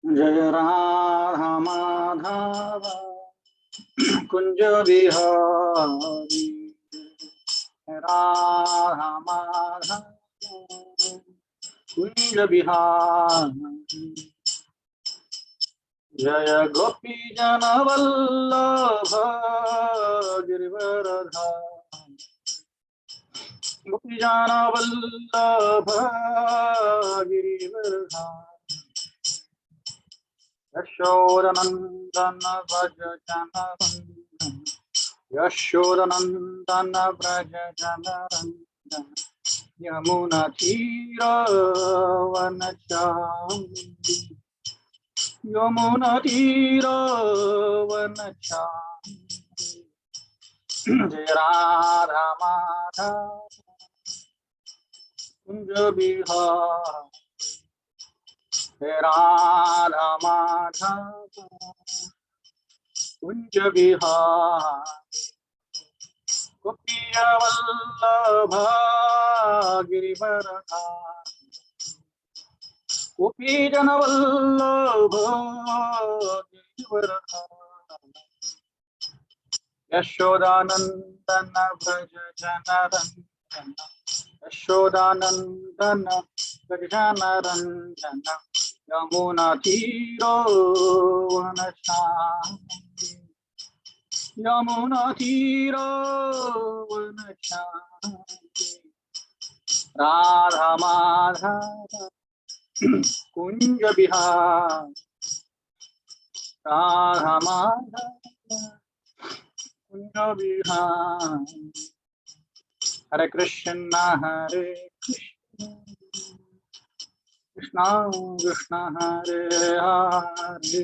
जय राधा माधव कुंज बिहारी। राधा माधव कुंज बिहारी। जय गोपी जन वल्लभ गिरिवरधारी। गोपी जन वल्लभ गिरिवरधारी। यशोदनंदन व्रज जन वंदन। यशोदनंदन व्रज जन वंदन। यमुना तीरवनचारि। यमुना तीरवनचारि। जय राधा माधव कुंज बिहारी। जय राधा माधव कुंज बिहारी। गोपीय वल्लभ गिरिवरधारी। गोपी जन वल्लभ गिरिवरधारी। यशोदानंदन व्रज जन रंजन। यशोदानंदन व्रज जन रंजन। यमुना तीरवनचारि। यमुना तीरवनचारि। राधा माधव कुंज बिहारी। राधा माधव कुंज बिहारी। हरे कृष्ण कृष्ण कृष्ण हरे हरे।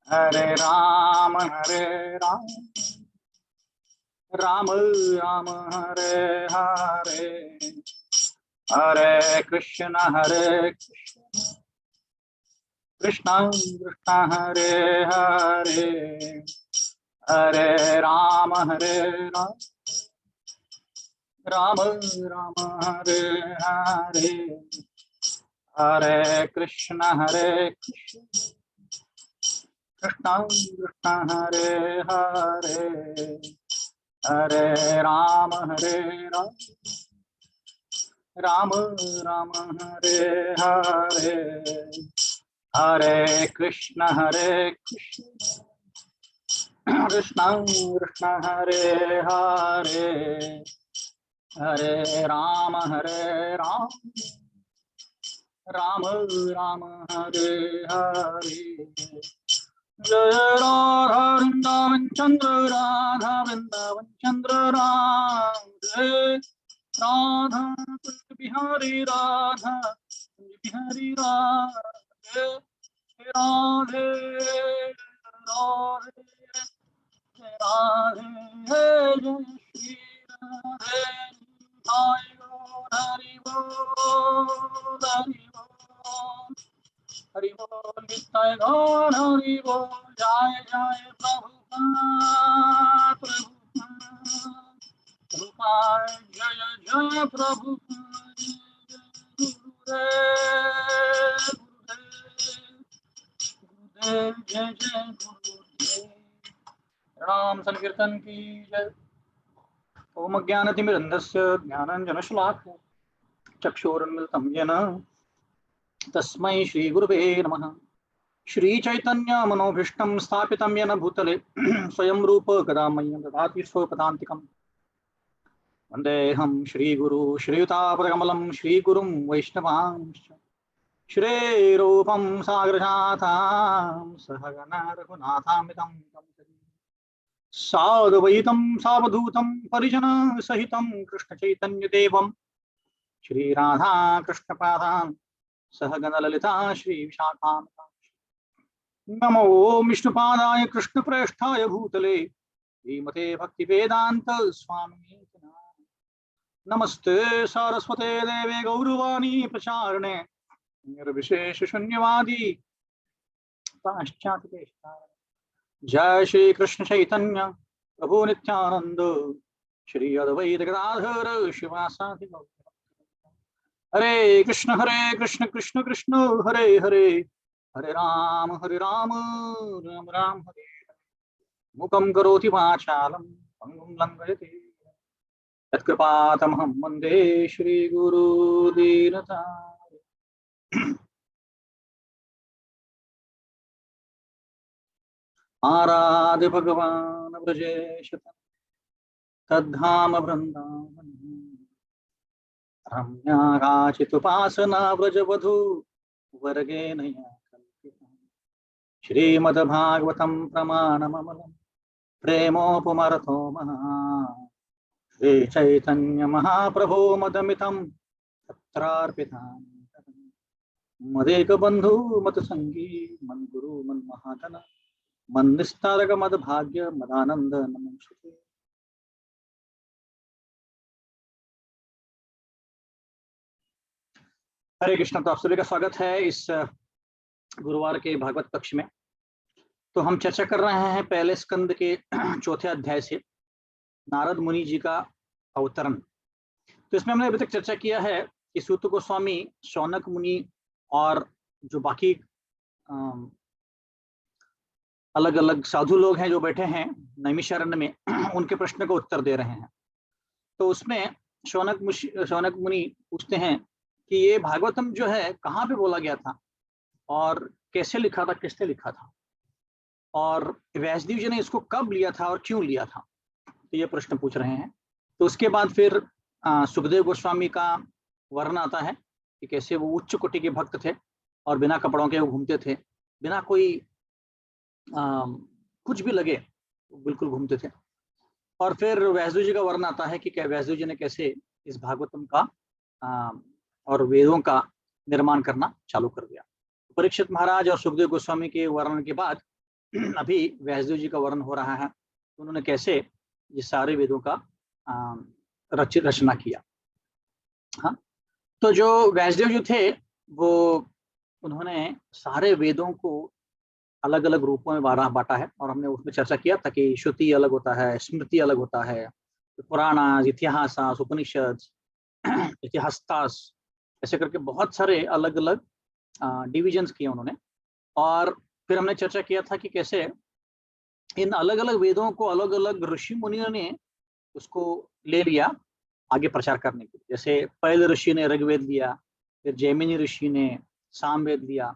हरे राम राम राम हरे हरे। हरे कृष्ण कृष्ण कृष्ण हरे हरे। हरे राम राम राम हरे हरे। हरे कृष्ण कृष्ण कृष्ण हरे हरे। हरे राम राम राम हरे हरे। हरे कृष्ण कृष्ण कृष्ण हरे हरे। हरे राम राम राम हरे हरे। जय राधा वृंदावन चंद्र राधा वृंदावन चंद्र राधे। राधा कुंज बिहारी राधा कुंज बिहारी राधे। राधे राधे राधे जय श्री राधे। हरि बोल हरि बोल हरि बोल। हरि बोल नित्य गौर हरि बोल। जय जय प्रभुपाद प्रभुपाद जय जय प्रभुपाद। गुरुदेव गुरुदेव जय जय गुरुदेव। राम संकीर्तन की जय। ओम ज्ञानतिमिरन्धस्य ज्ञानाञ्जनशलाकया चक्षुरुन्मिलितं येन तस्मै श्रीगुरुवे नमः। श्रीचैतन्यमनोभीष्टं स्थापितं येन भूतले स्वयं रूप कदा मह्यं ददाति स्वपदान्तिकम्। वन्देऽहं श्रीगुरु श्रीयुतापदकमलं श्रीगुरुं वैष्णवांश्च। श्रीरूपं साग्रजातां सहगणा रघुनाथान्वितं साद्वैतं सावधूतं परिजनसहितं कृष्णचैतन्यदेवं श्रीराधा कृष्णपादान् सहगणललिता श्रीविशाखान्वितांश्च। नमो विष्णुपादाय कृष्णप्रेष्ठाय भूतले श्रीमते भक्तिवेदान्त स्वामिने नमस्ते सारस्वते देवे गौरवाणी प्रचारणे निर्विशेष शून्यवादी पाश्चात्य। जय श्री कृष्ण चैतन्य प्रभु नित्यानंद श्री अद्वैत गदाधर शिवासादि गौर। हरे कृष्ण कृष्ण कृष्ण हरे हरे। हरे राम राम राम हरे मुखं करोति वाचालं पंगुं लंघयति यत्कृपातमहं वन्दे श्रीगुरुदीनतारिणम्। आराध्य भगवान् व्रजेश तद्धाम वृन्दावन रम्या काचिदुपासना व्रजवधू वर्गेण या कल्पिता। श्रीमद्भागवतं प्रमाणममलं प्रेमोपमर्तो महा श्रीचैतन्य महाप्रभो मदमितं तत्रार्पितानि मदेकबन्धु मतसंगी मन्गुरु मन्महाधन मन्निस्तारक मद्भाग्य मदानंद नमः। हरे कृष्ण। तो आप सभी का स्वागत है इस गुरुवार के भागवत कक्ष में। तो हम चर्चा कर रहे हैं पहले स्कंद के चौथे अध्याय से नारद मुनि जी का अवतरण। तो इसमें हमने अभी तक चर्चा किया है कि सूत गोस्वामी, शौनक मुनि और जो बाकी अलग अलग साधु लोग हैं जो बैठे हैं नैमिषारण्य में, उनके प्रश्न का उत्तर दे रहे हैं। तो उसमें शौनक मुनि पूछते हैं कि ये भागवतम जो है कहाँ पे बोला गया था और कैसे लिखा था, किसने लिखा था, और व्यासदेव जी ने इसको कब लिया था और क्यों लिया था, तो ये प्रश्न पूछ रहे हैं। तो उसके बाद फिर सुखदेव गोस्वामी का वर्णन आता है कि कैसे वो उच्च कोटि के भक्त थे और बिना कपड़ों के वो घूमते थे, बिना कोई कुछ भी लगे बिल्कुल घूमते थे। और फिर व्यासदेव जी का वर्णन आता है कि व्यासदेव जी ने कैसे इस भागवतम का और वेदों का निर्माण करना चालू कर दिया। परीक्षित महाराज और सुखदेव गोस्वामी के वर्णन के बाद अभी व्यासदेव जी का वर्णन हो रहा है, उन्होंने कैसे ये सारे वेदों का रचना किया। हाँ, तो जो व्यासदेव जी थे वो उन्होंने सारे वेदों को अलग अलग रूपों में बांटा है, और हमने उसमें चर्चा किया था कि श्रुति अलग होता है, स्मृति अलग होता है, पुराण, इतिहास, उपनिषद, इतिहास, ऐसे करके बहुत सारे अलग अलग डिविजन्स किए उन्होंने। और फिर हमने चर्चा किया था कि कैसे इन अलग अलग वेदों को अलग अलग ऋषि मुनियों ने उसको ले लिया आगे प्रचार करने के लिए। जैसे पहले ऋषि ने ऋग्वेद लिया, फिर जैमिनी ऋषि ने सामवेद लिया,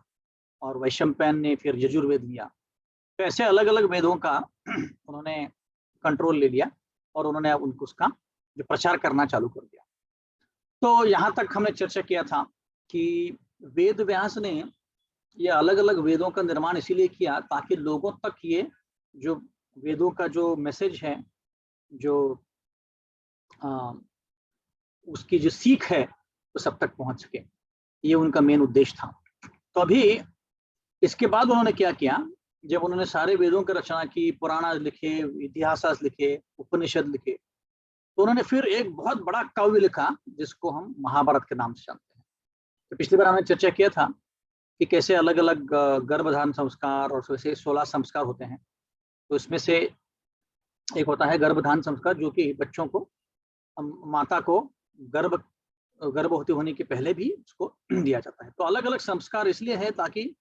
और वैशंपायन ने फिर यजुर्वेद लिया। तो ऐसे अलग अलग वेदों का उन्होंने कंट्रोल ले लिया और उन्होंने उनको उसका जो प्रचार करना चालू कर दिया। तो यहाँ तक हमने चर्चा किया था कि वेद व्यास ने ये अलग अलग वेदों का निर्माण इसीलिए किया ताकि लोगों तक ये जो वेदों का जो मैसेज है, जो उसकी जो सीख है वो सब तक पहुंच सके। ये उनका मेन उद्देश्य था। तो अभी इसके बाद उन्होंने क्या किया, जब उन्होंने सारे वेदों की रचना की, पुराण लिखे, इतिहास लिखे, उपनिषद लिखे, तो उन्होंने फिर एक बहुत बड़ा काव्य लिखा जिसको हम महाभारत के नाम से जानते हैं। तो पिछली बार हमने चर्चा किया था कि कैसे अलग अलग गर्भधारण संस्कार और वैसे 16 संस्कार होते हैं। तो इसमें से एक होता है गर्भधारण संस्कार, जो कि बच्चों को, माता को गर्भवती होने के पहले भी उसको दिया जाता है। तो अलग अलग संस्कार इसलिए है ताकि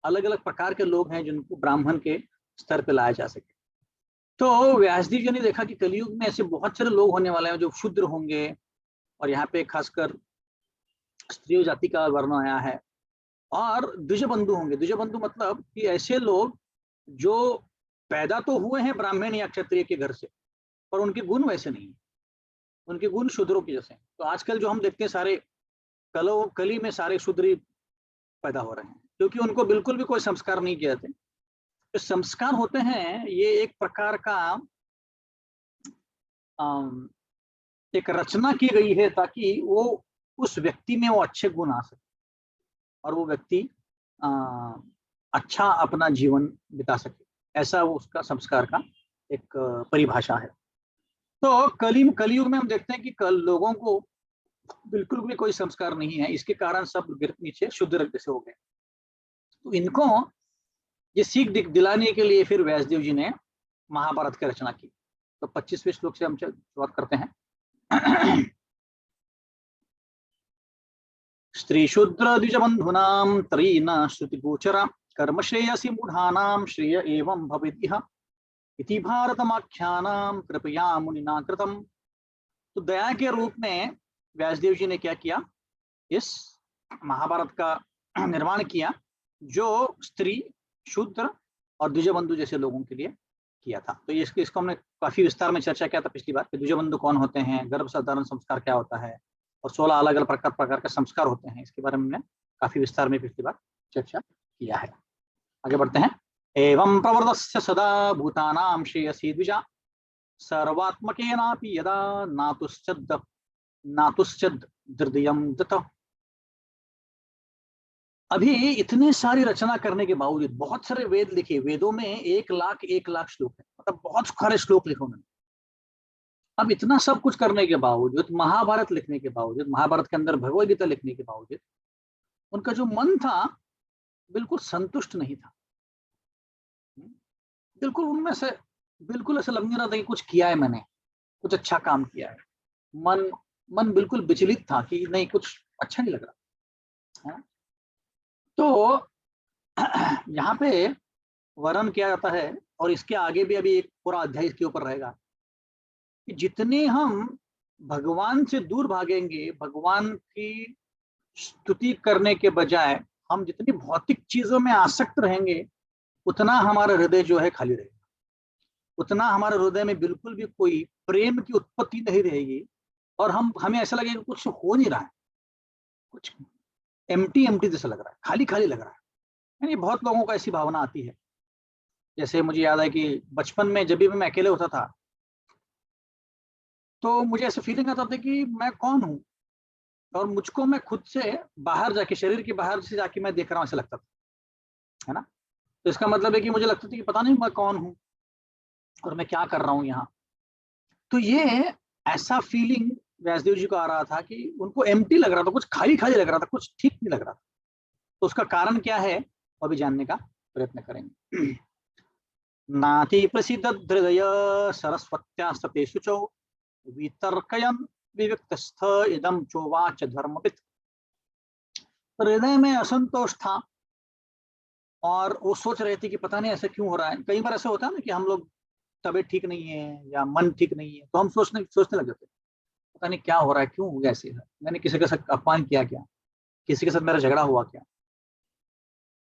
अलग अलग प्रकार के लोग हैं जिनको ब्राह्मण के स्तर पर लाया जा सके। तो व्यासदेव जी ने देखा कि कलयुग में ऐसे बहुत सारे लोग होने वाले हैं जो शूद्र होंगे, और यहाँ पे खासकर स्त्री जाति का वर्णन आया है, और द्विजबंधु होंगे। द्विजबंधु मतलब कि ऐसे लोग जो पैदा तो हुए हैं ब्राह्मण या क्षत्रिय के घर से, पर उनके गुण वैसे नहीं, उनके गुण शूद्रों के जैसे। तो आजकल जो हम देखते हैं सारे कली में सारे शूद्र पैदा हो रहे हैं, क्योंकि उनको बिल्कुल भी कोई संस्कार नहीं किए जाते। तो संस्कार होते हैं ये एक प्रकार का एक रचना की गई है ताकि वो उस व्यक्ति में वो अच्छे गुण आ सके और वो व्यक्ति अच्छा अपना जीवन बिता सके। ऐसा वो उसका संस्कार का एक परिभाषा है। तो कलयुग में हम देखते हैं कि लोगों को बिल्कुल भी कोई संस्कार नहीं है, इसके कारण सब गिर नीचे शूद्र जैसे हो गए। तो इनको ये सीख दिलाने के लिए फिर व्यासदेव जी ने महाभारत की रचना की। तो 25वें श्लोक से हम शुरुआत करते हैं। स्त्री शूद्र द्विजबंधूनां त्रीना श्रुति गोचरा कर्म श्रेयसी मूढ़ानां श्रेय एवं भवेदिह इति भारतमाख्यानां कृपया मुनिना कृतम। तो दया के रूप में व्यासदेव जी ने क्या किया, इस महाभारत का निर्माण किया, जो स्त्री, शूद्र और द्विजबंधु जैसे लोगों के लिए किया था। तो इसको हमने काफी विस्तार में चर्चा किया था पिछली बार कि द्विजबंधु कौन होते हैं, गर्भधारण संस्कार क्या होता है, और 16 अलग अलग प्रकार के संस्कार होते हैं। इसके बारे में हमने काफी विस्तार में पिछली बार चर्चा किया है। आगे बढ़ते हैं। एवं प्रवृत्तस्य सदा भूतानां श्रेयसी द्विजा सर्वात्मकेनापि यदा नातुश्चद हृदयं दत्त। अभी इतनी सारी रचना करने के बावजूद, बहुत सारे वेद लिखे, वेदों में 1 लाख श्लोक है, मतलब बहुत सारे श्लोक लिखे उन्होंने। अब इतना सब कुछ करने के बावजूद, महाभारत लिखने के बावजूद, महाभारत के अंदर भगवद गीता लिखने के बावजूद, उनका जो मन था बिल्कुल संतुष्ट नहीं था। बिल्कुल उनमें से बिल्कुल ऐसा लग नहीं रहा था कि कुछ किया है मैंने, कुछ अच्छा काम किया है। मन बिल्कुल विचलित था कि नहीं, कुछ अच्छा नहीं लग रहा है। तो यहाँ पे वर्णन किया जाता है, और इसके आगे भी अभी एक पूरा अध्याय इसके ऊपर रहेगा, कि जितने हम भगवान से दूर भागेंगे, भगवान की स्तुति करने के बजाय हम जितनी भौतिक चीजों में आसक्त रहेंगे, उतना हमारा हृदय जो है खाली रहेगा, उतना हमारे हृदय में बिल्कुल भी कोई प्रेम की उत्पत्ति नहीं रहेगी, और हमें ऐसा लगेगा कुछ हो नहीं रहा है, कुछ एम्प्टी जैसा लग रहा है, खाली खाली लग रहा है। यानी बहुत लोगों को ऐसी भावना आती है। जैसे मुझे याद है कि बचपन में जब भी मैं अकेले होता था, तो मुझे ऐसे फीलिंग आता था कि मैं कौन हूँ, और मुझको मैं खुद से बाहर जाके, शरीर के बाहर से जाके मैं देख रहा हूँ, ऐसा लगता था, है ना। तो इसका मतलब है कि मुझे लगता था कि पता नहीं मैं कौन हूँ और मैं क्या कर रहा हूँ यहाँ। तो ये ऐसा फीलिंग व्यासदेव जी को आ रहा था कि उनको एम्प्टी लग रहा था, कुछ खाली खाली लग रहा था, कुछ ठीक नहीं लग रहा था। तो उसका कारण क्या है, वो भी जानने का प्रयत्न करेंगे। नाति प्रसिद्ध हृदय सरस्वत्या सते शुचौ वितर्कयन् विविक्तस्थ इदं चोवाच धर्मवित्। हृदय में असंतोष था, और वो सोच रहे थे कि पता नहीं ऐसा क्यों हो रहा है। कई बार ऐसा होता है ना कि हम लोग, तबीयत ठीक नहीं है या मन ठीक नहीं है, तो हम सोचने लग जाते हैं, पता नहीं क्या हो रहा है, क्यों हो गया ऐसे, मैंने किसी के साथ अपमान किया क्या, किसी के साथ मेरा झगड़ा हुआ क्या।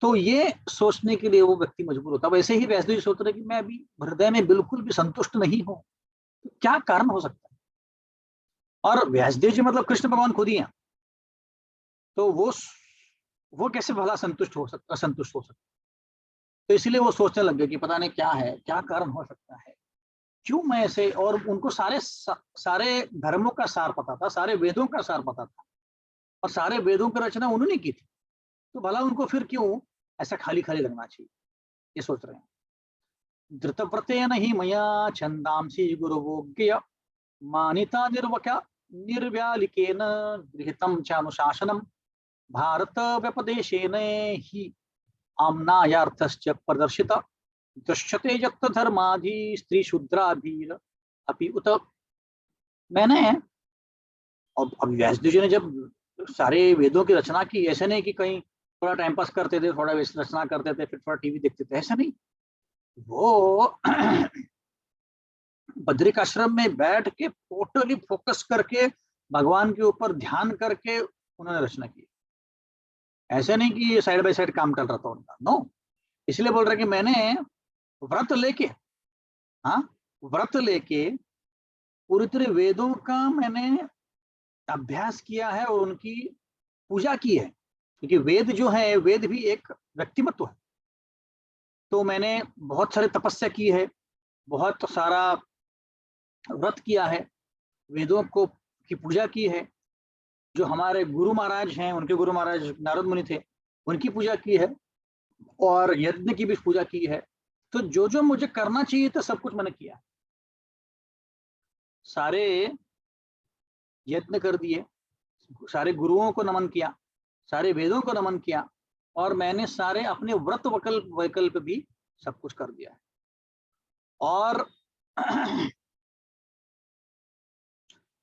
तो ये सोचने के लिए वो व्यक्ति मजबूर होता है। वैसे ही वैसे ही सोच रहे कि मैं अभी हृदय में बिल्कुल भी संतुष्ट नहीं हूं, तो क्या कारण हो सकता है। और व्यासदेव जी मतलब कृष्ण भगवान खुद ही हैं, तो वो कैसे भला संतुष्ट हो सकता, असंतुष्ट हो सकता। तो इसलिए वो सोचने लग गए कि पता नहीं क्या है, क्या कारण हो सकता है, क्यों मैं ऐसे। और उनको सारे धर्मों का सार पता था, सारे वेदों का सार पता था, और सारे वेदों की रचना उन्होंने की थी, तो भला उनको फिर क्यों ऐसा खाली खाली लगना चाहिए, ये सोच रहे हैं। धृतव्रतेन ही मया छंदांसी गुरुवोग्य मानिता निर्व्यालिकेन गृहीतं चानुशासनम भारत व्यपदेशेन ही आम्नायार्थश्च प्रदर्शित दृश्यते यत् धर्माधि स्त्री शूद्राभिर अपि उत। मैंने, अब व्यासदेव जी ने जब सारे वेदों की रचना की, ऐसे नहीं कि कहीं थोड़ा टाइम पास करते थे, थोड़ा रचना करते थे, फिर थोड़ा टीवी देखते थे, ऐसा नहीं। वो बद्रिक आश्रम में बैठ के टोटली फोकस करके, भगवान के ऊपर ध्यान करके उन्होंने रचना की। ऐसे नहीं कि साइड बाय साइड काम चल रहा था उनका, नो। इसलिए बोल रहे कि मैंने व्रत लेके, हाँ, व्रत लेके पूरी तरह वेदों का मैंने अभ्यास किया है और उनकी पूजा की है, क्योंकि वेद जो है, वेद भी एक व्यक्तिमत्व है। तो मैंने बहुत सारी तपस्या की है, बहुत सारा व्रत किया है, वेदों को की पूजा की है। जो हमारे गुरु महाराज हैं, उनके गुरु महाराज नारद मुनि थे, उनकी पूजा की है, और यज्ञ की भी पूजा की है। तो जो जो मुझे करना चाहिए था, सब कुछ मैंने किया, सारे यत्न कर दिए, सारे गुरुओं को नमन किया, सारे वेदों को नमन किया, और मैंने सारे अपने व्रत वैकल्प भी सब कुछ कर दिया है। और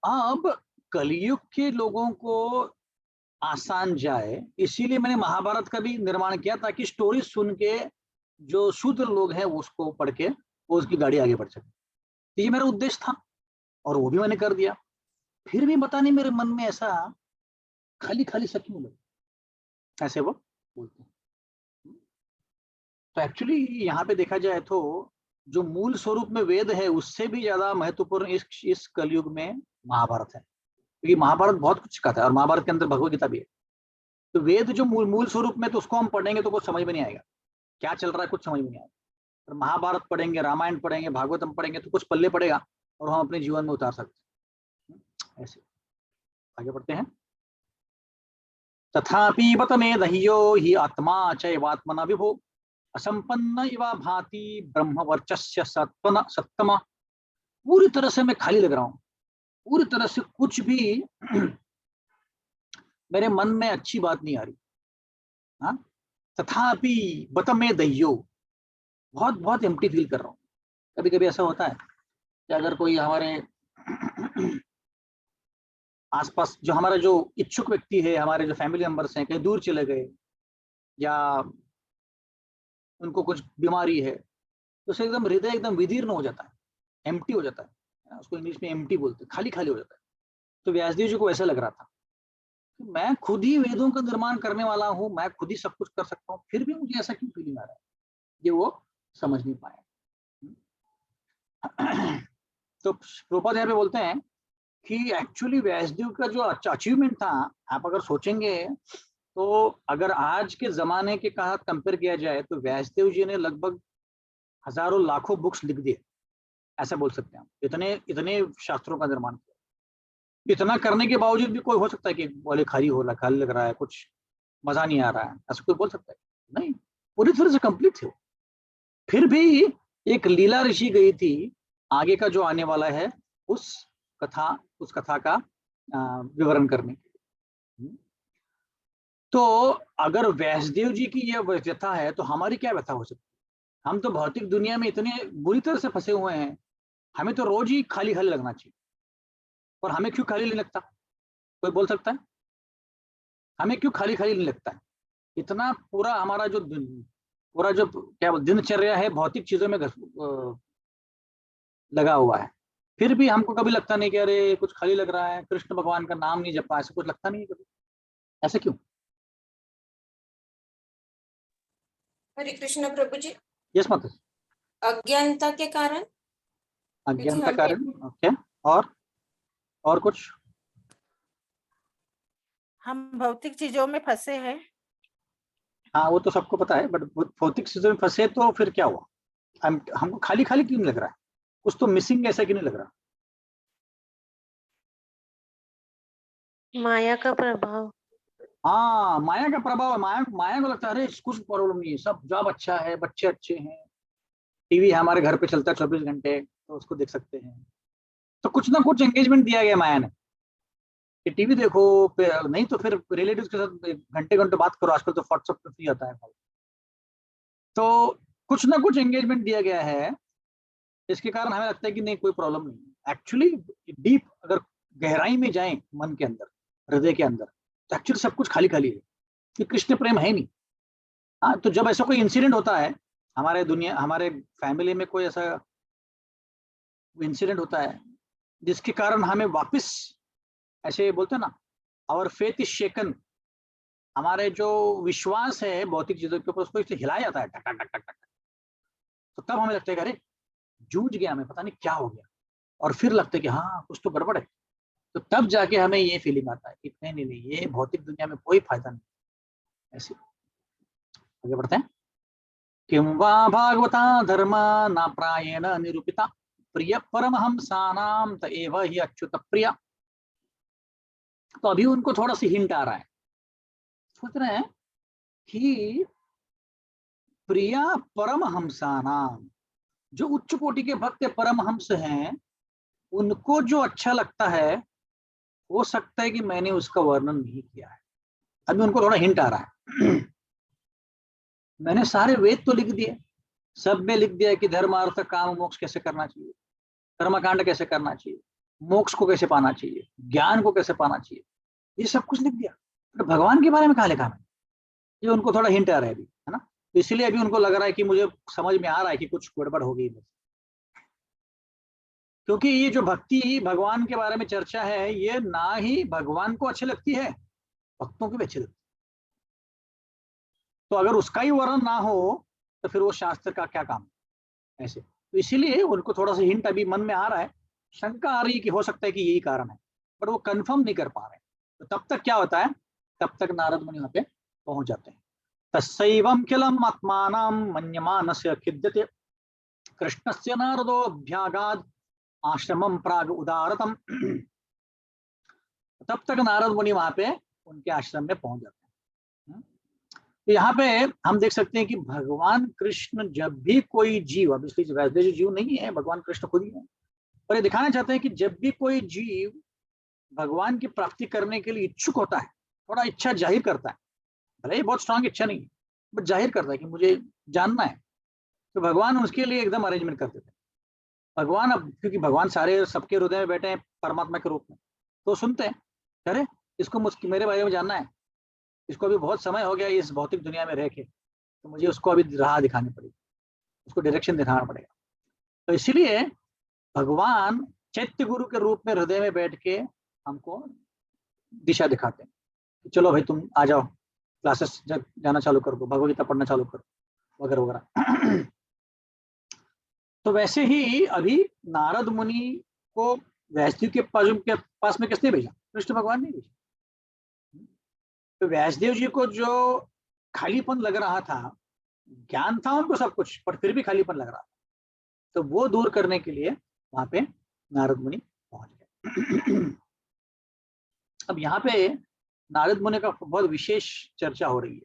अब कलयुग के लोगों को आसान जाए, इसीलिए मैंने महाभारत का भी निर्माण किया, ताकि स्टोरी सुन के जो शूद्र लोग हैं उसको पढ़ के वो उसकी गाड़ी आगे बढ़ सके। तो ये मेरा उद्देश्य था और वो भी मैंने कर दिया। फिर भी पता नहीं मेरे मन में ऐसा खाली खाली सा क्यों लगा, ऐसे वो बोलते हैं। तो एक्चुअली यहाँ पे देखा जाए तो जो मूल स्वरूप में वेद है उससे भी ज्यादा महत्वपूर्ण इस कलयुग में महाभारत है, क्योंकि महाभारत बहुत कुछ सिखाता है और महाभारत के अंदर भगवत गीता भी है। तो वेद जो मूल स्वरूप में, तो उसको हम पढ़ेंगे तो कुछ समझ में नहीं आएगा, क्या चल रहा है कुछ समझ में नहीं आएगा। और महाभारत पढ़ेंगे, रामायण पढ़ेंगे, भागवतम पढ़ेंगे तो कुछ पल्ले पड़ेगा और हम अपने जीवन में उतार सकते हैं। ऐसे आगे बढ़ते हैं। तथापि बत में दह्यो ही आत्मा चैवात्मना विभो असंपन्न इवा भाति ब्रह्म वर्चस्य सत्तम। पूरी तरह से मैं खाली लग रहा हूँ, पूरी तरह से कुछ भी मेरे मन में अच्छी बात नहीं आ रही। हाँ, तथापि बत में दह्यो, बहुत बहुत एम्प्टी फील कर रहा हूँ। कभी कभी ऐसा होता है कि अगर कोई हमारे आसपास जो हमारा जो इच्छुक व्यक्ति है, हमारे जो फैमिली मेंबर्स हैं, कहीं दूर चले गए या उनको कुछ बीमारी है, तो उसे एकदम हृदय एकदम विदीर्ण हो जाता है, एम्प्टी हो जाता है। उसको इंग्लिश में एम्प्टी बोलते हैं, खाली खाली हो जाता है। तो व्यासदेव जी को ऐसा लग रहा था कि मैं खुद ही वेदों का निर्माण करने वाला हूँ, मैं खुद ही सब कुछ कर सकता हूँ, फिर भी मुझे ऐसा क्यों फीलिंग आ रहा है, ये वो समझ नहीं पाए। तो प्रोपद यहाँ पे बोलते हैं कि एक्चुअली व्यासदेव का जो अच्छा अचीवमेंट था, आप अगर सोचेंगे तो अगर आज के जमाने के साथ कंपेयर किया जाए तो व्यासदेव जी ने लगभग हजारों लाखों बुक्स लिख दिए, ऐसा बोल सकते हैं हम। इतने इतने शास्त्रों का निर्माण किया। इतना करने के बावजूद भी कोई हो सकता है कि बोले खाली लग रहा है, कुछ मजा नहीं आ रहा है, ऐसा कोई बोल सकता है? नहीं, पूरी तरह से कंप्लीट थे। फिर भी एक लीला ऋषि गई थी आगे का जो आने वाला है उस कथा का विवरण करने के लिए। तो अगर व्यासदेव जी की यह व्यथा है तो हमारी क्या व्यथा हो सकती है? हम तो भौतिक दुनिया में इतने बुरी तरह से फंसे हुए हैं, हमें तो रोज ही खाली खाली लगना चाहिए। और हमें क्यों खाली नहीं लगता, कोई बोल सकता है? हमें क्यों खाली खाली नहीं लगता है? इतना पूरा हमारा जो पूरा जो क्या दिनचर्या है भौतिक चीजों में लगा हुआ है, फिर भी हमको कभी लगता नहीं कि अरे कुछ खाली लग रहा है, कृष्ण भगवान का नाम नहीं जपा, ऐसा कुछ लगता नहीं है कभी? ऐसे क्यों? हरे कृष्ण प्रभु जी। यस माता। अज्ञानता के कारण, अज्ञानता कारण, ओके। और कुछ? हम भौतिक चीजों में फंसे हैं। हाँ, वो तो सबको पता है, बट भौतिक चीजों में फंसे तो फिर क्या हुआ? हमको खाली खाली क्यों नहीं लग रहा है? कुछ तो मिसिंग ऐसा क्यों नहीं लग रहा? माया का प्रभाव। हाँ, माया का प्रभाव है। माया को लगता है अरे कुछ प्रॉब्लम नहीं है, सब जॉब अच्छा है, बच्चे अच्छे हैं, टीवी हमारे घर पे चलता है 24 घंटे, तो उसको देख सकते हैं। तो कुछ ना कुछ एंगेजमेंट दिया गया माया ने कि टीवी देखो, नहीं तो फिर रिलेटिव्स के साथ घंटे घंटे बात करो, आजकल तो व्हाट्सएप पे फ्री आता है। तो कुछ ना कुछ एंगेजमेंट दिया गया है, इसके कारण हमें लगता है कि नहीं कोई प्रॉब्लम नहीं। एक्चुअली डीप अगर गहराई में जाएं मन के अंदर, हृदय के अंदर, तो एक्चुअली सब कुछ खाली खाली है, कि कृष्ण प्रेम है नहीं। हाँ, तो जब ऐसा कोई इंसिडेंट होता है हमारे फैमिली में, कोई ऐसा इंसिडेंट होता है जिसके कारण हमें वापस, ऐसे बोलते हैं ना, आवर फेथ इज शेकन, हमारे जो विश्वास है भौतिक चीजों के ऊपर उसको इससे हिलाया जाता है, टक टक टक टक, तो तब हमें लगता है कि अरे जूझ गया, हमें पता नहीं क्या हो गया, और फिर लगता है कि हाँ कुछ तो गड़बड़ है। तो तब जाके हमें ये फीलिंग आता है कि नहीं नहीं नहीं, ये भौतिक दुनिया में कोई फायदा नहीं। ऐसे आगे बढ़ते हैं। किं वा भागवता धर्मा ना प्रायेण निरूपिता प्रिय परमहंसानां त एव हि अच्युत प्रिय। तो अभी उनको थोड़ा सा हिंट आ रहा है, सोच रहे हैं कि प्रिया परमहंसानां, जो उच्च कोटि के भक्त परमहंस हैं, उनको जो अच्छा लगता है, हो सकता है कि मैंने उसका वर्णन नहीं किया है। अभी उनको थोड़ा हिंट आ रहा है। मैंने सारे वेद तो लिख दिए, सब में लिख दिया कि धर्म अर्थ काम मोक्ष कैसे करना चाहिए, कर्मकांड कैसे करना चाहिए, मोक्ष को कैसे पाना चाहिए, ज्ञान को कैसे पाना चाहिए, ये सब कुछ लिख दिया। तो भगवान के बारे में कहाँ लिखा है? ये उनको थोड़ा हिंट आ रहा है अभी, है ना? तो इसीलिए अभी उनको लग रहा है कि मुझे समझ में आ रहा है कि कुछ गड़बड़ हो गई है। क्योंकि ये जो भक्ति भगवान के बारे में चर्चा है, ये ना ही भगवान को अच्छी लगती है, भक्तों की भी अच्छी लगती है। तो अगर उसका ही वर्णन ना हो तो फिर वो शास्त्र का क्या काम ऐसे। तो इसीलिए उनको थोड़ा सा हिंट अभी मन में आ रहा है, शंका आ रही है कि हो सकता है कि यही कारण है, पर वो कंफर्म नहीं कर पा रहे। तो तब तक क्या होता है, तब तक नारद मुनि वहां पे पहुंच जाते हैं। तस्सैवं किलम आत्मानं मन्यमानस्य खिद्यते कृष्णस्य नारदोऽभ्यागाद आश्रमं प्राग उदारतम। तब तक नारद मुनि वहां पे उनके आश्रम में पहुंच जाते हैं। तो यहाँ पे हम देख सकते हैं कि भगवान कृष्ण जब भी कोई जीव, अब इसलिए वैसे जो जीव नहीं है, भगवान कृष्ण खुद ही है, पर ये दिखाना चाहते हैं कि जब भी कोई जीव भगवान की प्राप्ति करने के लिए इच्छुक होता है, थोड़ा इच्छा जाहिर करता है, भले ही बहुत स्ट्रांग इच्छा नहीं है, बट जाहिर करता है कि मुझे जानना है, तो भगवान उसके लिए एकदम अरेंजमेंट कर देते हैं। भगवान, अब क्योंकि भगवान सारे सबके हृदय में बैठे हैं परमात्मा के रूप में, तो सुनते हैं, अरे इसको मेरे बारे में जानना है, इसको अभी बहुत समय हो गया इस भौतिक दुनिया में रह के, तो मुझे उसको अभी राह दिखानी पड़ेगी, उसको डायरेक्शन दिखाना पड़ेगा। तो इसीलिए भगवान चैत्य गुरु के रूप में हृदय में बैठ के हमको दिशा दिखाते हैं कि चलो भाई तुम आ जाओ, क्लासेस जाना चालू कर दो, भगवदगीता पढ़ना चालू करो, वगैरह वगैरह। तो वैसे ही अभी नारद मुनि को व्यासदेव के पास में किसने भेजा? कृष्ण भगवान ने भेजा। तो व्यासदेव जी को जो खालीपन लग रहा था, ज्ञान था उनको सब कुछ, पर फिर भी खालीपन लग रहा था, तो वो दूर करने के लिए वहां पे नारद मुनि पहुंच गए। अब यहाँ पे नारद मुनि का बहुत विशेष चर्चा हो रही है।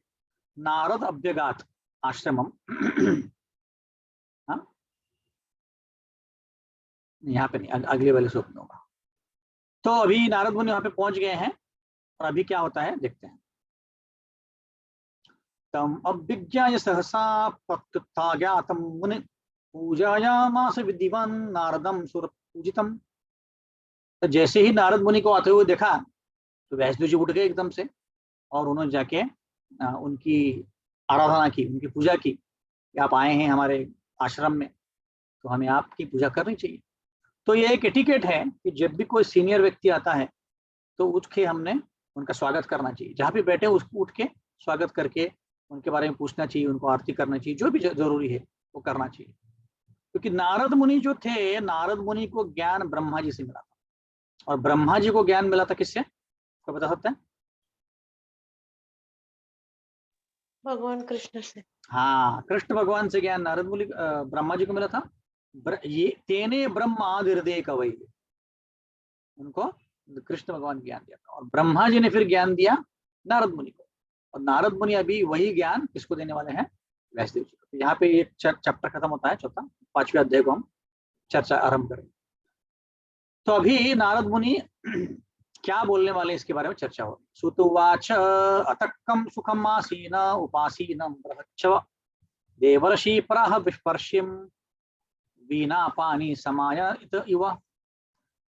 नारद अभ्यगात आश्रमम, हाँ यहाँ पे नहीं, अगले वाले सूक्त में होगा। तो अभी नारद मुनि वहां पे पहुंच गए हैं, और अभी क्या होता है देखते हैं। तम अभिज्ञाय सहसा प्रत्युत्थाज्ञातं मुनि पूजायामास विधिवन् नारदम सुर पूजितम। तो जैसे ही नारद मुनि को आते हुए देखा, तो व्यासदेव जी उठ गए एकदम से, और उन्होंने जाके उनकी आराधना की, उनकी पूजा की कि आप आए हैं हमारे आश्रम में, तो हमें आपकी पूजा करनी चाहिए। तो ये एक एटिकेट है कि जब भी कोई सीनियर व्यक्ति आता है तो उठ के हमने उनका स्वागत करना चाहिए, जहाँ पे बैठे उसको उठ के स्वागत करके उनके बारे में पूछना चाहिए, उनको आरती करना चाहिए, जो भी जरूरी है वो करना चाहिए। क्योंकि नारद मुनि जो थे, नारद मुनि को ज्ञान ब्रह्मा जी से मिला था, और ब्रह्मा जी को ज्ञान मिला था किससे, तो बता सकते हैं? भगवान कृष्ण से। हाँ, कृष्ण भगवान से ज्ञान नारद मुनि ब्रह्मा जी को मिला था। ये तेने ब्रह्मादिर्दे कवै, उनको कृष्ण भगवान ज्ञान दिया था, और ब्रह्मा जी ने फिर ज्ञान दिया नारद मुनि को, और नारद मुनि अभी वही ज्ञान किसको देने वाले हैं? व्यासदेव जी को। तो यहाँ पे ये चैप्टर खत्म होता है, चौथा 5वें अध्याय को हम चर्चा आरंभ करेंगे। तो अभी नारद मुनि क्या बोलने वाले इसके बारे में चर्चा होगी। सुतुवाच अतक्कम सुखम आसीन उपासीनम बृहच्छव देवर्षि प्राह विस्पर्शिम वीणा पानी समाय इव।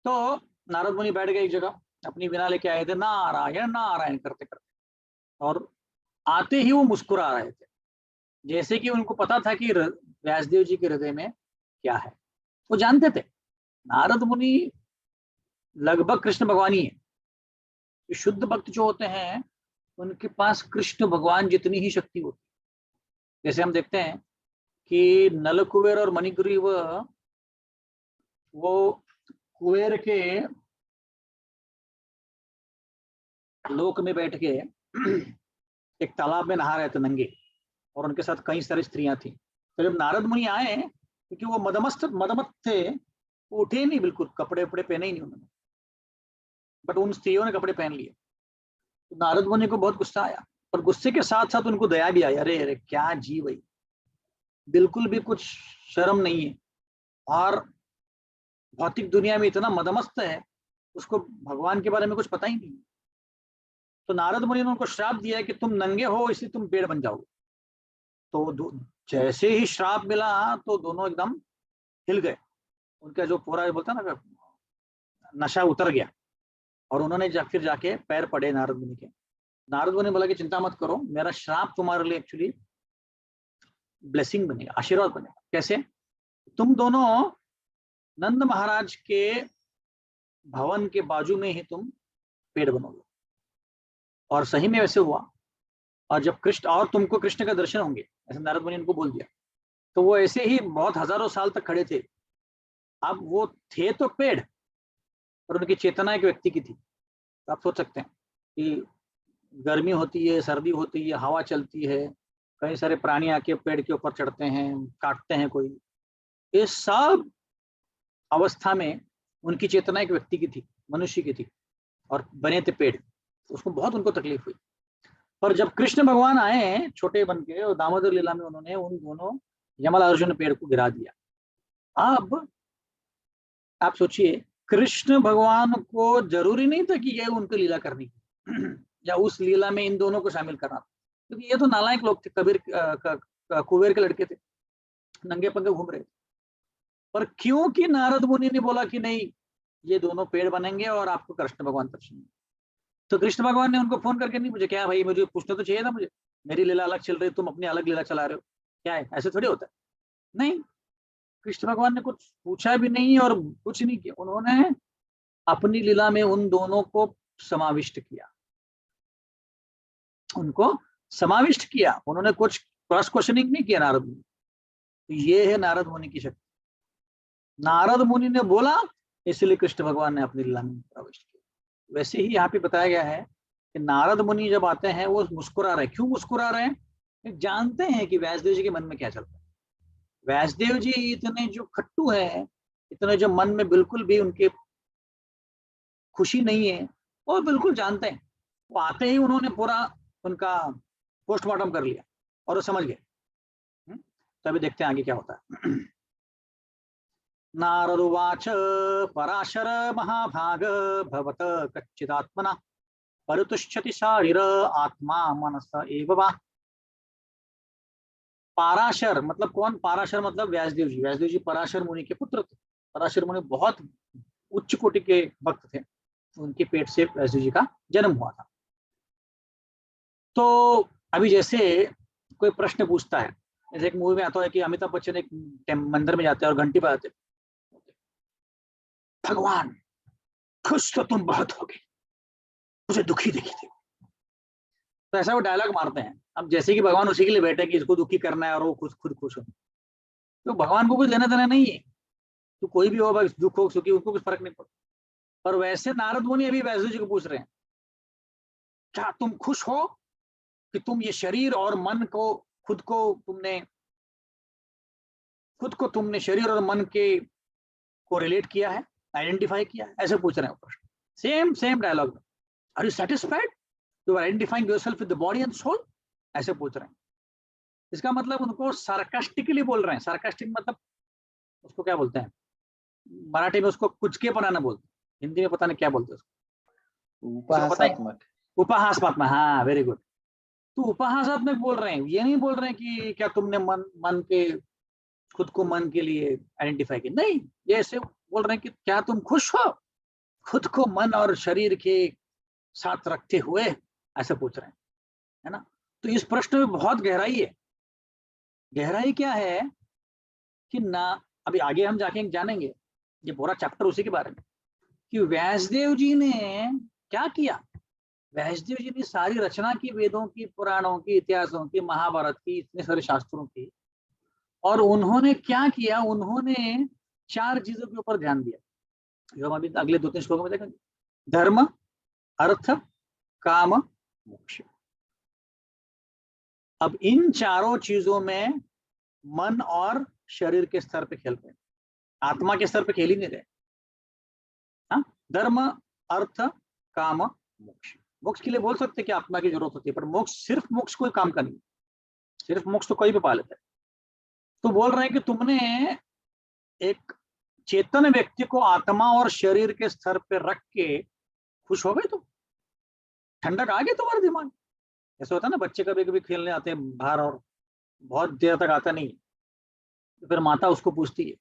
तो नारद मुनि बैठ गए एक जगह, अपनी वीणा लेके आए थे, नारायण नारायण करते करते, और आते ही वो मुस्कुरा रहे थे, जैसे कि उनको पता था कि व्यासदेव जी के हृदय में क्या है। वो जानते थे नारद मुनि लगभग कृष्ण भगवान ही है। शुद्ध भक्त जो होते हैं उनके पास कृष्ण भगवान जितनी ही शक्ति होती है। जैसे हम देखते हैं कि नल कुबेर और मणिग्रीव, वो कुबेर के लोक में बैठ के एक तालाब में नहा रहे थे नंगे, और उनके साथ कई सारी स्त्रियां थी। तो जब नारद मुनि आए, क्योंकि वो मदमस्त थे, वो उठे नहीं, बिल्कुल कपड़े उपड़े पहने ही नहीं उन्होंने, बट उन स्त्रियों ने कपड़े पहन लिए। तो नारद मुनि को बहुत गुस्सा आया, और गुस्से के साथ साथ उनको दया भी आई, अरे अरे क्या जी भाई, बिल्कुल भी कुछ शर्म नहीं है, और भौतिक दुनिया में इतना मदमस्त है, उसको भगवान के बारे में कुछ पता ही नहीं। तो नारद मुनि ने उनको श्राप दिया कि तुम नंगे हो इसलिए तुम पेड़ बन जाओगे। तो जैसे ही श्राप मिला तो दोनों एकदम हिल गए, उनका जो पूरा बोलता ना नशा उतर गया, और उन्होंने फिर जाके पैर पड़े नारद मुनि के, नारद मुनि ने बोला कि चिंता मत करो, मेरा श्राप तुम्हारे लिए एक्चुअली ब्लेसिंग बनेगा, आशीर्वाद बनेगा। कैसे? तुम दोनों नंद महाराज के भवन के बाजू में ही तुम पेड़ बनोगे। और सही में वैसे हुआ। और जब कृष्ण, और तुमको कृष्ण का दर्शन होंगे, ऐसे नारद मुनि इनको बोल दिया। तो वो ऐसे ही बहुत हजारों साल तक खड़े थे। अब वो थे तो पेड़, और उनकी चेतना एक व्यक्ति की थी। तो आप सोच सकते हैं कि गर्मी होती है, सर्दी होती है, हवा चलती है, कई सारे प्राणी आके पेड़ के ऊपर चढ़ते हैं, काटते हैं कोई। इस सब अवस्था में उनकी चेतना एक व्यक्ति की थी, मनुष्य की थी, और बने थे पेड़। तो उसको बहुत उनको तकलीफ हुई। पर जब कृष्ण भगवान आए छोटे बन के, और दामोदर लीला में उन्होंने उन दोनों यमल अर्जुन पेड़ को गिरा दिया। अब आप सोचिए, कृष्ण भगवान को जरूरी नहीं था कि ये उनको लीला करनी या उस लीला में इन दोनों को शामिल करना, क्योंकि ये तो नालायक लोग थे, कबीर कुबेर के लड़के थे, नंगे पंगे घूम रहे थे। पर क्योंकि नारद मुनि ने बोला कि नहीं, ये दोनों पेड़ बनेंगे और आपको कृष्ण भगवान दर्शन देंगे, तो कृष्ण भगवान ने उनको फोन करके नहीं, मुझे क्या भाई, मुझे पूछना तो चाहिए था, मुझे मेरी लीला अलग चल रही है, तुम अपनी अलग लीला चला रहे हो, क्या है? ऐसे थोड़ी होता है। नहीं, कृष्ण भगवान ने कुछ पूछा भी नहीं और कुछ नहीं किया। उन्होंने अपनी लीला में उन दोनों को समाविष्ट किया, उनको समाविष्ट किया। उन्होंने कुछ क्रॉस क्वेश्चनिंग नहीं किया नारद मुनि। तो ये है नारद मुनि की शक्ति। नारद मुनि ने बोला, इसलिए कृष्ण भगवान ने अपनी लीला में प्रविष्ट किया। वैसे ही यहाँ पे बताया गया है कि नारद मुनि जब आते हैं वो मुस्कुरा रहे। क्यों मुस्कुरा रहे हैं? जानते हैं कि व्यासदेव जी के मन में क्या चलता है। व्यासदेव जी इतने जो खट्टू है, इतने जो मन में बिल्कुल भी उनके खुशी नहीं है, वो बिल्कुल जानते हैं। वो आते ही उन्होंने पूरा उनका पोस्टमार्टम कर लिया और वो समझ गए। तो अभी देखते हैं आगे क्या होता है। नारदुवाच पराशर महाभाग भवत कच्चिदात्मना परितुष्यति शारीर आत्मा मनस एव वा। पाराशर मतलब कौन? पाराशर मतलब व्यासदेव जी। व्यासदेव जी पराशर मुनि के पुत्र थे। पराशर मुनि बहुत उच्च कोटि के भक्त थे, उनके पेट से व्यासदेव जी का जन्म हुआ था। तो अभी जैसे कोई प्रश्न पूछता है, जैसे एक मूवी में आता है कि अमिताभ बच्चन एक मंदिर में जाते हैं और घंटी बजाते, भगवान खुश तो तुम बहुत होगे, मुझे दुखी देखी थी। तो ऐसा वो डायलॉग मारते हैं। अब जैसे कि भगवान उसी के लिए बैठे कि इसको दुखी करना है और वो खुद खुश हो, तो भगवान को कुछ लेना देना नहीं है। तो कोई भी हो, दुख हो सुखी, उनको कुछ फर्क नहीं पड़ता। पर वैसे नारद मुनि अभी व्यासदेव जी को पूछ रहे हैं, क्या तुम खुश हो कि तुम ये शरीर और मन को खुद को तुमने शरीर और मन के को रिलेट किया है, आइडेंटिफाई किया है? ऐसे पूछ रहे हैं प्रश्न। सेम डायलॉग में, are you satisfied to identifying yourself with the body and soul? ऐसे पूछ रहे हैं। इसका मतलब उनको सार्कास्टिकली बोल रहे हैं। सार्कास्टिक मतलब उसको क्या बोलते हैं मराठी में? उसको कुछ के बनाना बोलते हैं, हिंदी में पता नहीं क्या बोलते हैं उसको। उपहासात्मक। उपहासात्मक, हाँ, वेरी गुड। तो उपहासात्मक बोल रहे हैं, ये नहीं बोल रहे हैं कि क्या तुमने मन के खुद को मन के लिए आइडेंटिफाई किया। नहीं, ये ऐसे बोल रहे हैं कि क्या तुम खुश हो खुद को मन और शरीर के साथ रखते हुए? ऐसे पूछ रहे हैं, है ना। तो इस प्रश्न में बहुत गहराई है। गहराई क्या है कि ना, अभी आगे हम जाके जानेंगे, ये पूरा चैप्टर उसी के बारे में, कि व्यासदेव जी ने क्या किया। व्यासदेव जी ने सारी रचना की, वेदों की, पुराणों की, इतिहासों की, महाभारत की, इतने सारे शास्त्रों की। और उन्होंने क्या किया? उन्होंने 4 चीजों के ऊपर ध्यान दिया, जो हम अभी अगले 2-3 श्लोकों में देखेंगे। धर्म, अर्थ, काम, मोक्ष। अब इन चारों चीजों में मन और शरीर के स्तर पे खेल रहे हैं, आत्मा के स्तर पे खेल ही नहीं रहे। हाँ, धर्म, अर्थ, काम, मोक्ष। मोक्ष के लिए बोल सकते कि आत्मा की जरूरत होती है, पर मोक्ष, सिर्फ मोक्ष कोई काम का नहीं। सिर्फ मोक्ष तो कोई भी पा लेता है। तो बोल रहे हैं कि तुमने एक चेतन व्यक्ति को आत्मा और शरीर के स्तर पे रख के खुश हो गए, तो ठंडक आ गई तुम्हारे दिमाग। ऐसा होता है ना, बच्चे कभी कभी खेलने आते हैं बाहर और बहुत देर तक आता नहीं, तो फिर माता उसको पूछती है,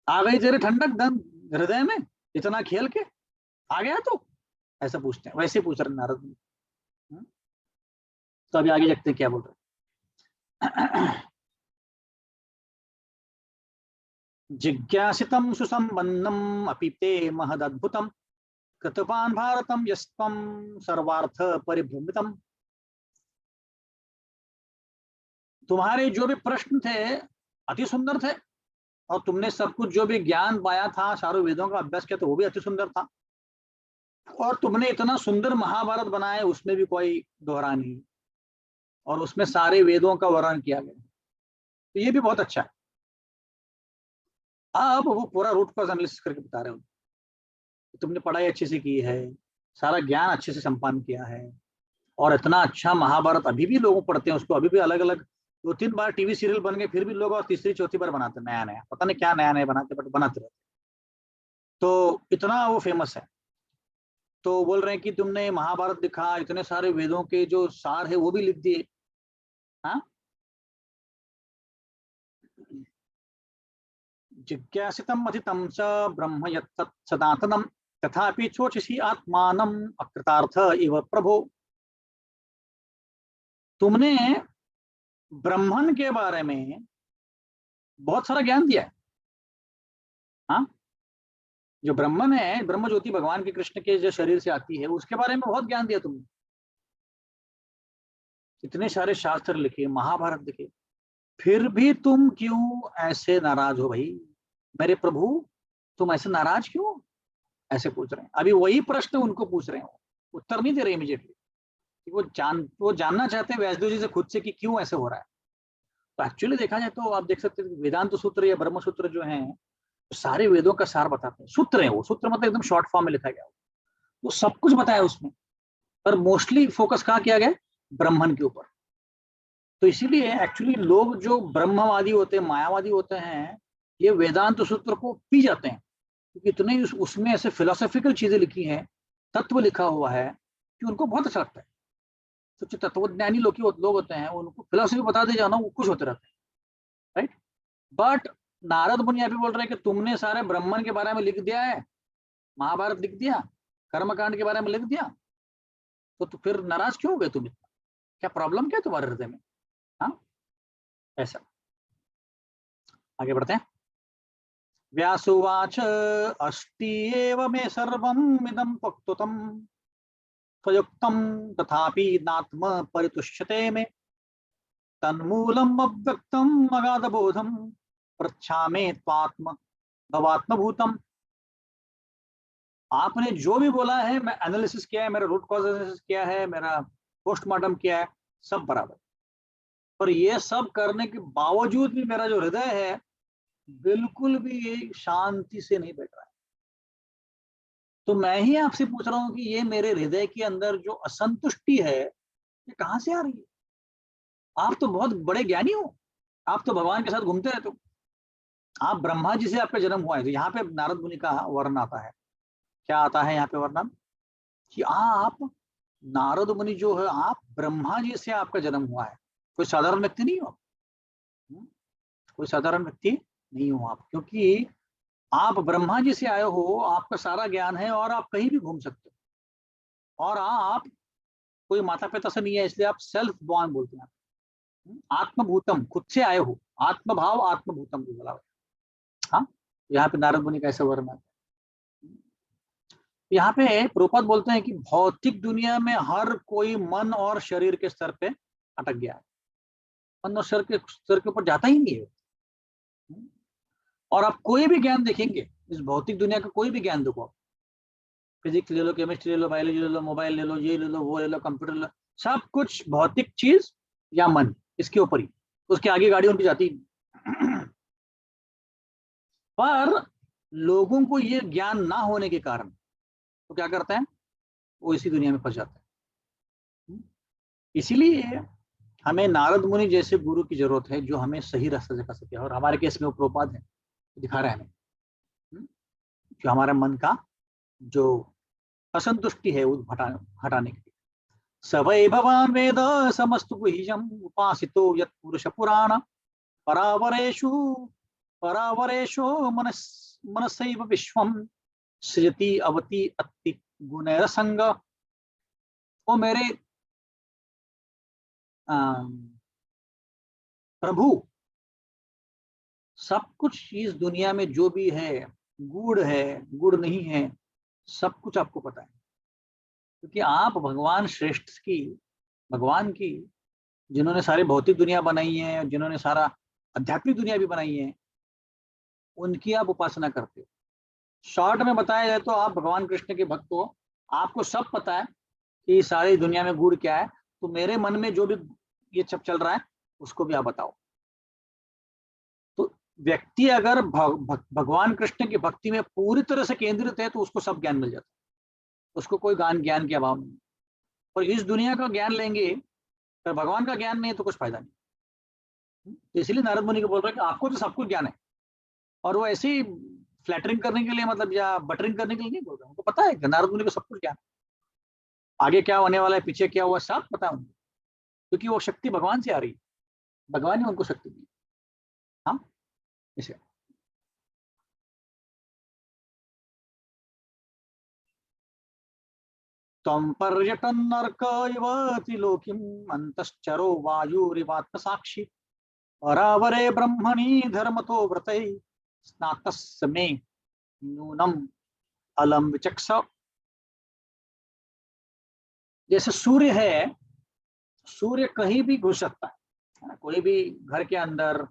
आ गई तेरे ठंडक धन हृदय में, इतना खेल के आ गया? तो ऐसा पूछते हैं। वैसे पूछ रहे नारद मुनि। तो अभी आगे देखते हैं क्या बोल रहे हैं। जिज्ञासितं सुसंबन्नम अपि ते महदद्भुतम कृतवान भारतम यस्त्वं सर्वार्थ परिभ्रमितम। तुम्हारे जो भी प्रश्न थे अति सुंदर थे, और तुमने सब कुछ जो भी ज्ञान पाया था, चारों वेदों का अभ्यास किया, तो वो भी अति सुंदर था। और तुमने इतना सुंदर महाभारत बनाया, उसमें भी कोई दोहरा नहीं, और उसमें सारे वेदों का वर्णन किया गया, तो ये भी बहुत अच्छा है। अब वो पूरा रूट कॉज एनालिसिस करके बता रहे हो, तुमने पढ़ाई अच्छे से की है, सारा ज्ञान अच्छे से संपादन किया है, और इतना अच्छा महाभारत अभी भी लोग पढ़ते हैं उसको, अभी भी अलग अलग 2-3 बार टीवी सीरियल बन गए, फिर भी लोग और तीसरी चौथी बार बनाते नया नया, पता नहीं क्या नया नया बनाते, बट बनाते रहते, तो इतना वो फेमस है। तो बोल रहे हैं कि तुमने महाभारत लिखा, इतने सारे वेदों के जो सार है वो भी लिख दिए। हाँ, जिज्ञासितम अधितम च ब्रह्म यत्तत् सनातनम तथापि चोचसी आत्मानम अकृतार्थ इव प्रभो। तुमने ब्रह्मन के बारे में बहुत सारा ज्ञान दिया है। हाँ, जो ब्रह्मन है, ब्रह्म ज्योति भगवान के कृष्ण के जो शरीर से आती है, उसके बारे में बहुत ज्ञान दिया तुमने, इतने सारे शास्त्र लिखे, महाभारत लिखे, फिर भी तुम क्यों ऐसे नाराज हो भाई मेरे प्रभु, तुम ऐसे नाराज क्यों, ऐसे पूछ रहे हैं। अभी वही प्रश्न उनको पूछ रहे हो, उत्तर नहीं दे रहे इमीडिएटली, वो जानना चाहते हैं व्यासदेव जी से खुद से कि क्यों ऐसे हो रहा है। तो एक्चुअली देखा जाए तो आप देख सकते हैं वेदांत सूत्र या ब्रह्म सूत्र जो है, सारे वेदों का सार बताते हैं, सूत्र है वो, सूत्र मतलब एकदम शॉर्ट फॉर्म में लिखा गया, वो सब कुछ बताया उसमें, पर मोस्टली फोकस कहाँ किया गया, ब्राह्मण के ऊपर। तो इसीलिए एक्चुअली लोग जो ब्रह्मवादी होते हैं, मायावादी होते हैं, ये वेदांत सूत्र को पी जाते हैं, क्योंकि इतने उसमें ऐसे फिलोसॉफिकल चीजें लिखी हैं, तत्व लिखा हुआ है, कि उनको बहुत अच्छा लगता है। तो तत्वज्ञानी लोग होते हैं, उनको फिलोसफी बता दे जाना, वो खुश होते रहते हैं, राइट। बट नारद मुनि अभी बोल रहे हैं कि तुमने सारे ब्राह्मण के बारे में लिख दिया है, महाभारत लिख दिया, कर्मकांड के बारे में लिख दिया, तो फिर नाराज क्यों हो गए तुम इतना, क्या प्रॉब्लम क्या है तुम्हारे हृदय में। हाँ, ऐसा। आगे बढ़ते हैं। व्यासुवाच अस्ति एव मे सर्वम् इदं वक्तुतं स्वयुक्तं तथापि नात्म परितुष्यते मे तन्मूलम् अव्यक्तम् अगाधबोधं पृच्छामि त्वात्म भवात्मभूतम्। आपने जो भी बोला है, मैं एनालिसिस किया है, मेरा रूट कॉज एनालिसिस किया है, मेरा पोस्टमार्टम किया है, सब बराबर, पर ये सब करने के बावजूद भी मेरा जो हृदय है बिल्कुल भी शांति से नहीं बैठ रहा है। तो मैं ही आपसे पूछ रहा हूं कि ये मेरे हृदय के अंदर जो असंतुष्टि है, ये कहां से आ रही है। आप तो बहुत बड़े ज्ञानी हो, आप तो भगवान के साथ घूमते रहते हो, आप ब्रह्मा जी से आपका जन्म हुआ है। तो यहाँ पे नारद मुनि का वर्णन आता है, क्या आता है यहाँ पे वर्णन, कि आप नारद मुनि जो है, आप ब्रह्मा जी से आपका जन्म हुआ है, कोई साधारण व्यक्ति नहीं हो। कोई साधारण व्यक्ति नहीं हो आप, क्योंकि आप ब्रह्मा जी से आए हो, आपका सारा ज्ञान है, और आप कहीं भी घूम सकते हो, और आप कोई माता पिता से नहीं है, इसलिए आप सेल्फ बॉर्न बोलते हैं। आत्मभूतम, खुद से आए हो, आत्मभाव आत्मभूतम को बोला। हाँ, यहाँ पे नारद मुनि का ऐसा वर्णन है। यहाँ पे प्रभुपाद बोलते हैं कि भौतिक दुनिया में हर कोई मन और शरीर के स्तर पे अटक गया है, मन और शरीर के स्तर के ऊपर जाता ही नहीं है। और आप कोई भी ज्ञान देखेंगे, इस भौतिक दुनिया का कोई भी ज्ञान देखो, फिजिक्स ले लो, केमिस्ट्री ले लो, बायोलॉजी ले लो, मोबाइल ले लो, ये ले लो, वो ले लो, कंप्यूटर ले लो, सब कुछ भौतिक चीज या मन, इसके ऊपर ही, उसके आगे गाड़ी उनकी जाती नहीं। पर लोगों को ये ज्ञान ना होने के कारण तो क्या करते हैं, वो इसी दुनिया में फंस जाते हैं। इसीलिए हमें नारद मुनि जैसे गुरु की जरूरत है, जो हमें सही रास्ते दिखा सके, और हमारे केस में वो प्रभुपाद है, दिखा रहे हैं हमें, जो हमारे मन का जो असंतुष्टि है वो हटाने के लिए। सवै भवान वेद समस्तु गुह्यम उपासितो यत् पुरुष पुराण परावरेषु परावरेषु मनसैव विश्वम सृजति अवति अति गुणैरसंग। ओ मेरे प्रभु सब कुछ इस दुनिया में जो भी है, गुड़ है, गुड़ नहीं है, सब कुछ आपको पता है, क्योंकि आप भगवान श्रेष्ठ की, भगवान की, जिन्होंने सारी भौतिक दुनिया बनाई है, जिन्होंने सारा आध्यात्मिक दुनिया भी बनाई है, उनकी आप उपासना करते हो। शॉर्ट में बताया जाए तो आप भगवान कृष्ण के भक्त हो, आपको सब पता है कि सारी दुनिया में गुड़ क्या है, तो मेरे मन में जो भी ये सब चल रहा है उसको भी आप बताओ। तो व्यक्ति अगर भगवान कृष्ण की भक्ति में पूरी तरह से केंद्रित है तो उसको सब ज्ञान मिल जाता है, उसको कोई ज्ञान के अभाव नहीं। और इस दुनिया का ज्ञान लेंगे तो भगवान का ज्ञान नहीं है तो कुछ फायदा नहीं। तो इसलिए नारद मुनि को बोल रहे हैं कि आपको तो सब कुछ ज्ञान है, और वो ऐसे ही फ्लैटरिंग करने के लिए, मतलब या बटरिंग करने के लिए नहीं बोल रहे, उनको पता है कि नारद मुनि को सब कुछ ज्ञान है, आगे क्या होने वाला है, पीछे क्या हुआ, सब पता है उनको, क्योंकि वो शक्ति भगवान से आ रही है, भगवान ने उनको शक्ति दी। हाँ, इसे तम पर्यटन नरक इव त्रिलोकीम अंतश्चरो वायुरिवात्म साक्षी परावरे ब्रह्मणि धर्मतो व्रतै स्नातस्य मे नूनम अलम विचक्ष। जैसे सूर्य है, सूर्य कहीं भी घुस सकता है ना, कोई भी घर के अंदर,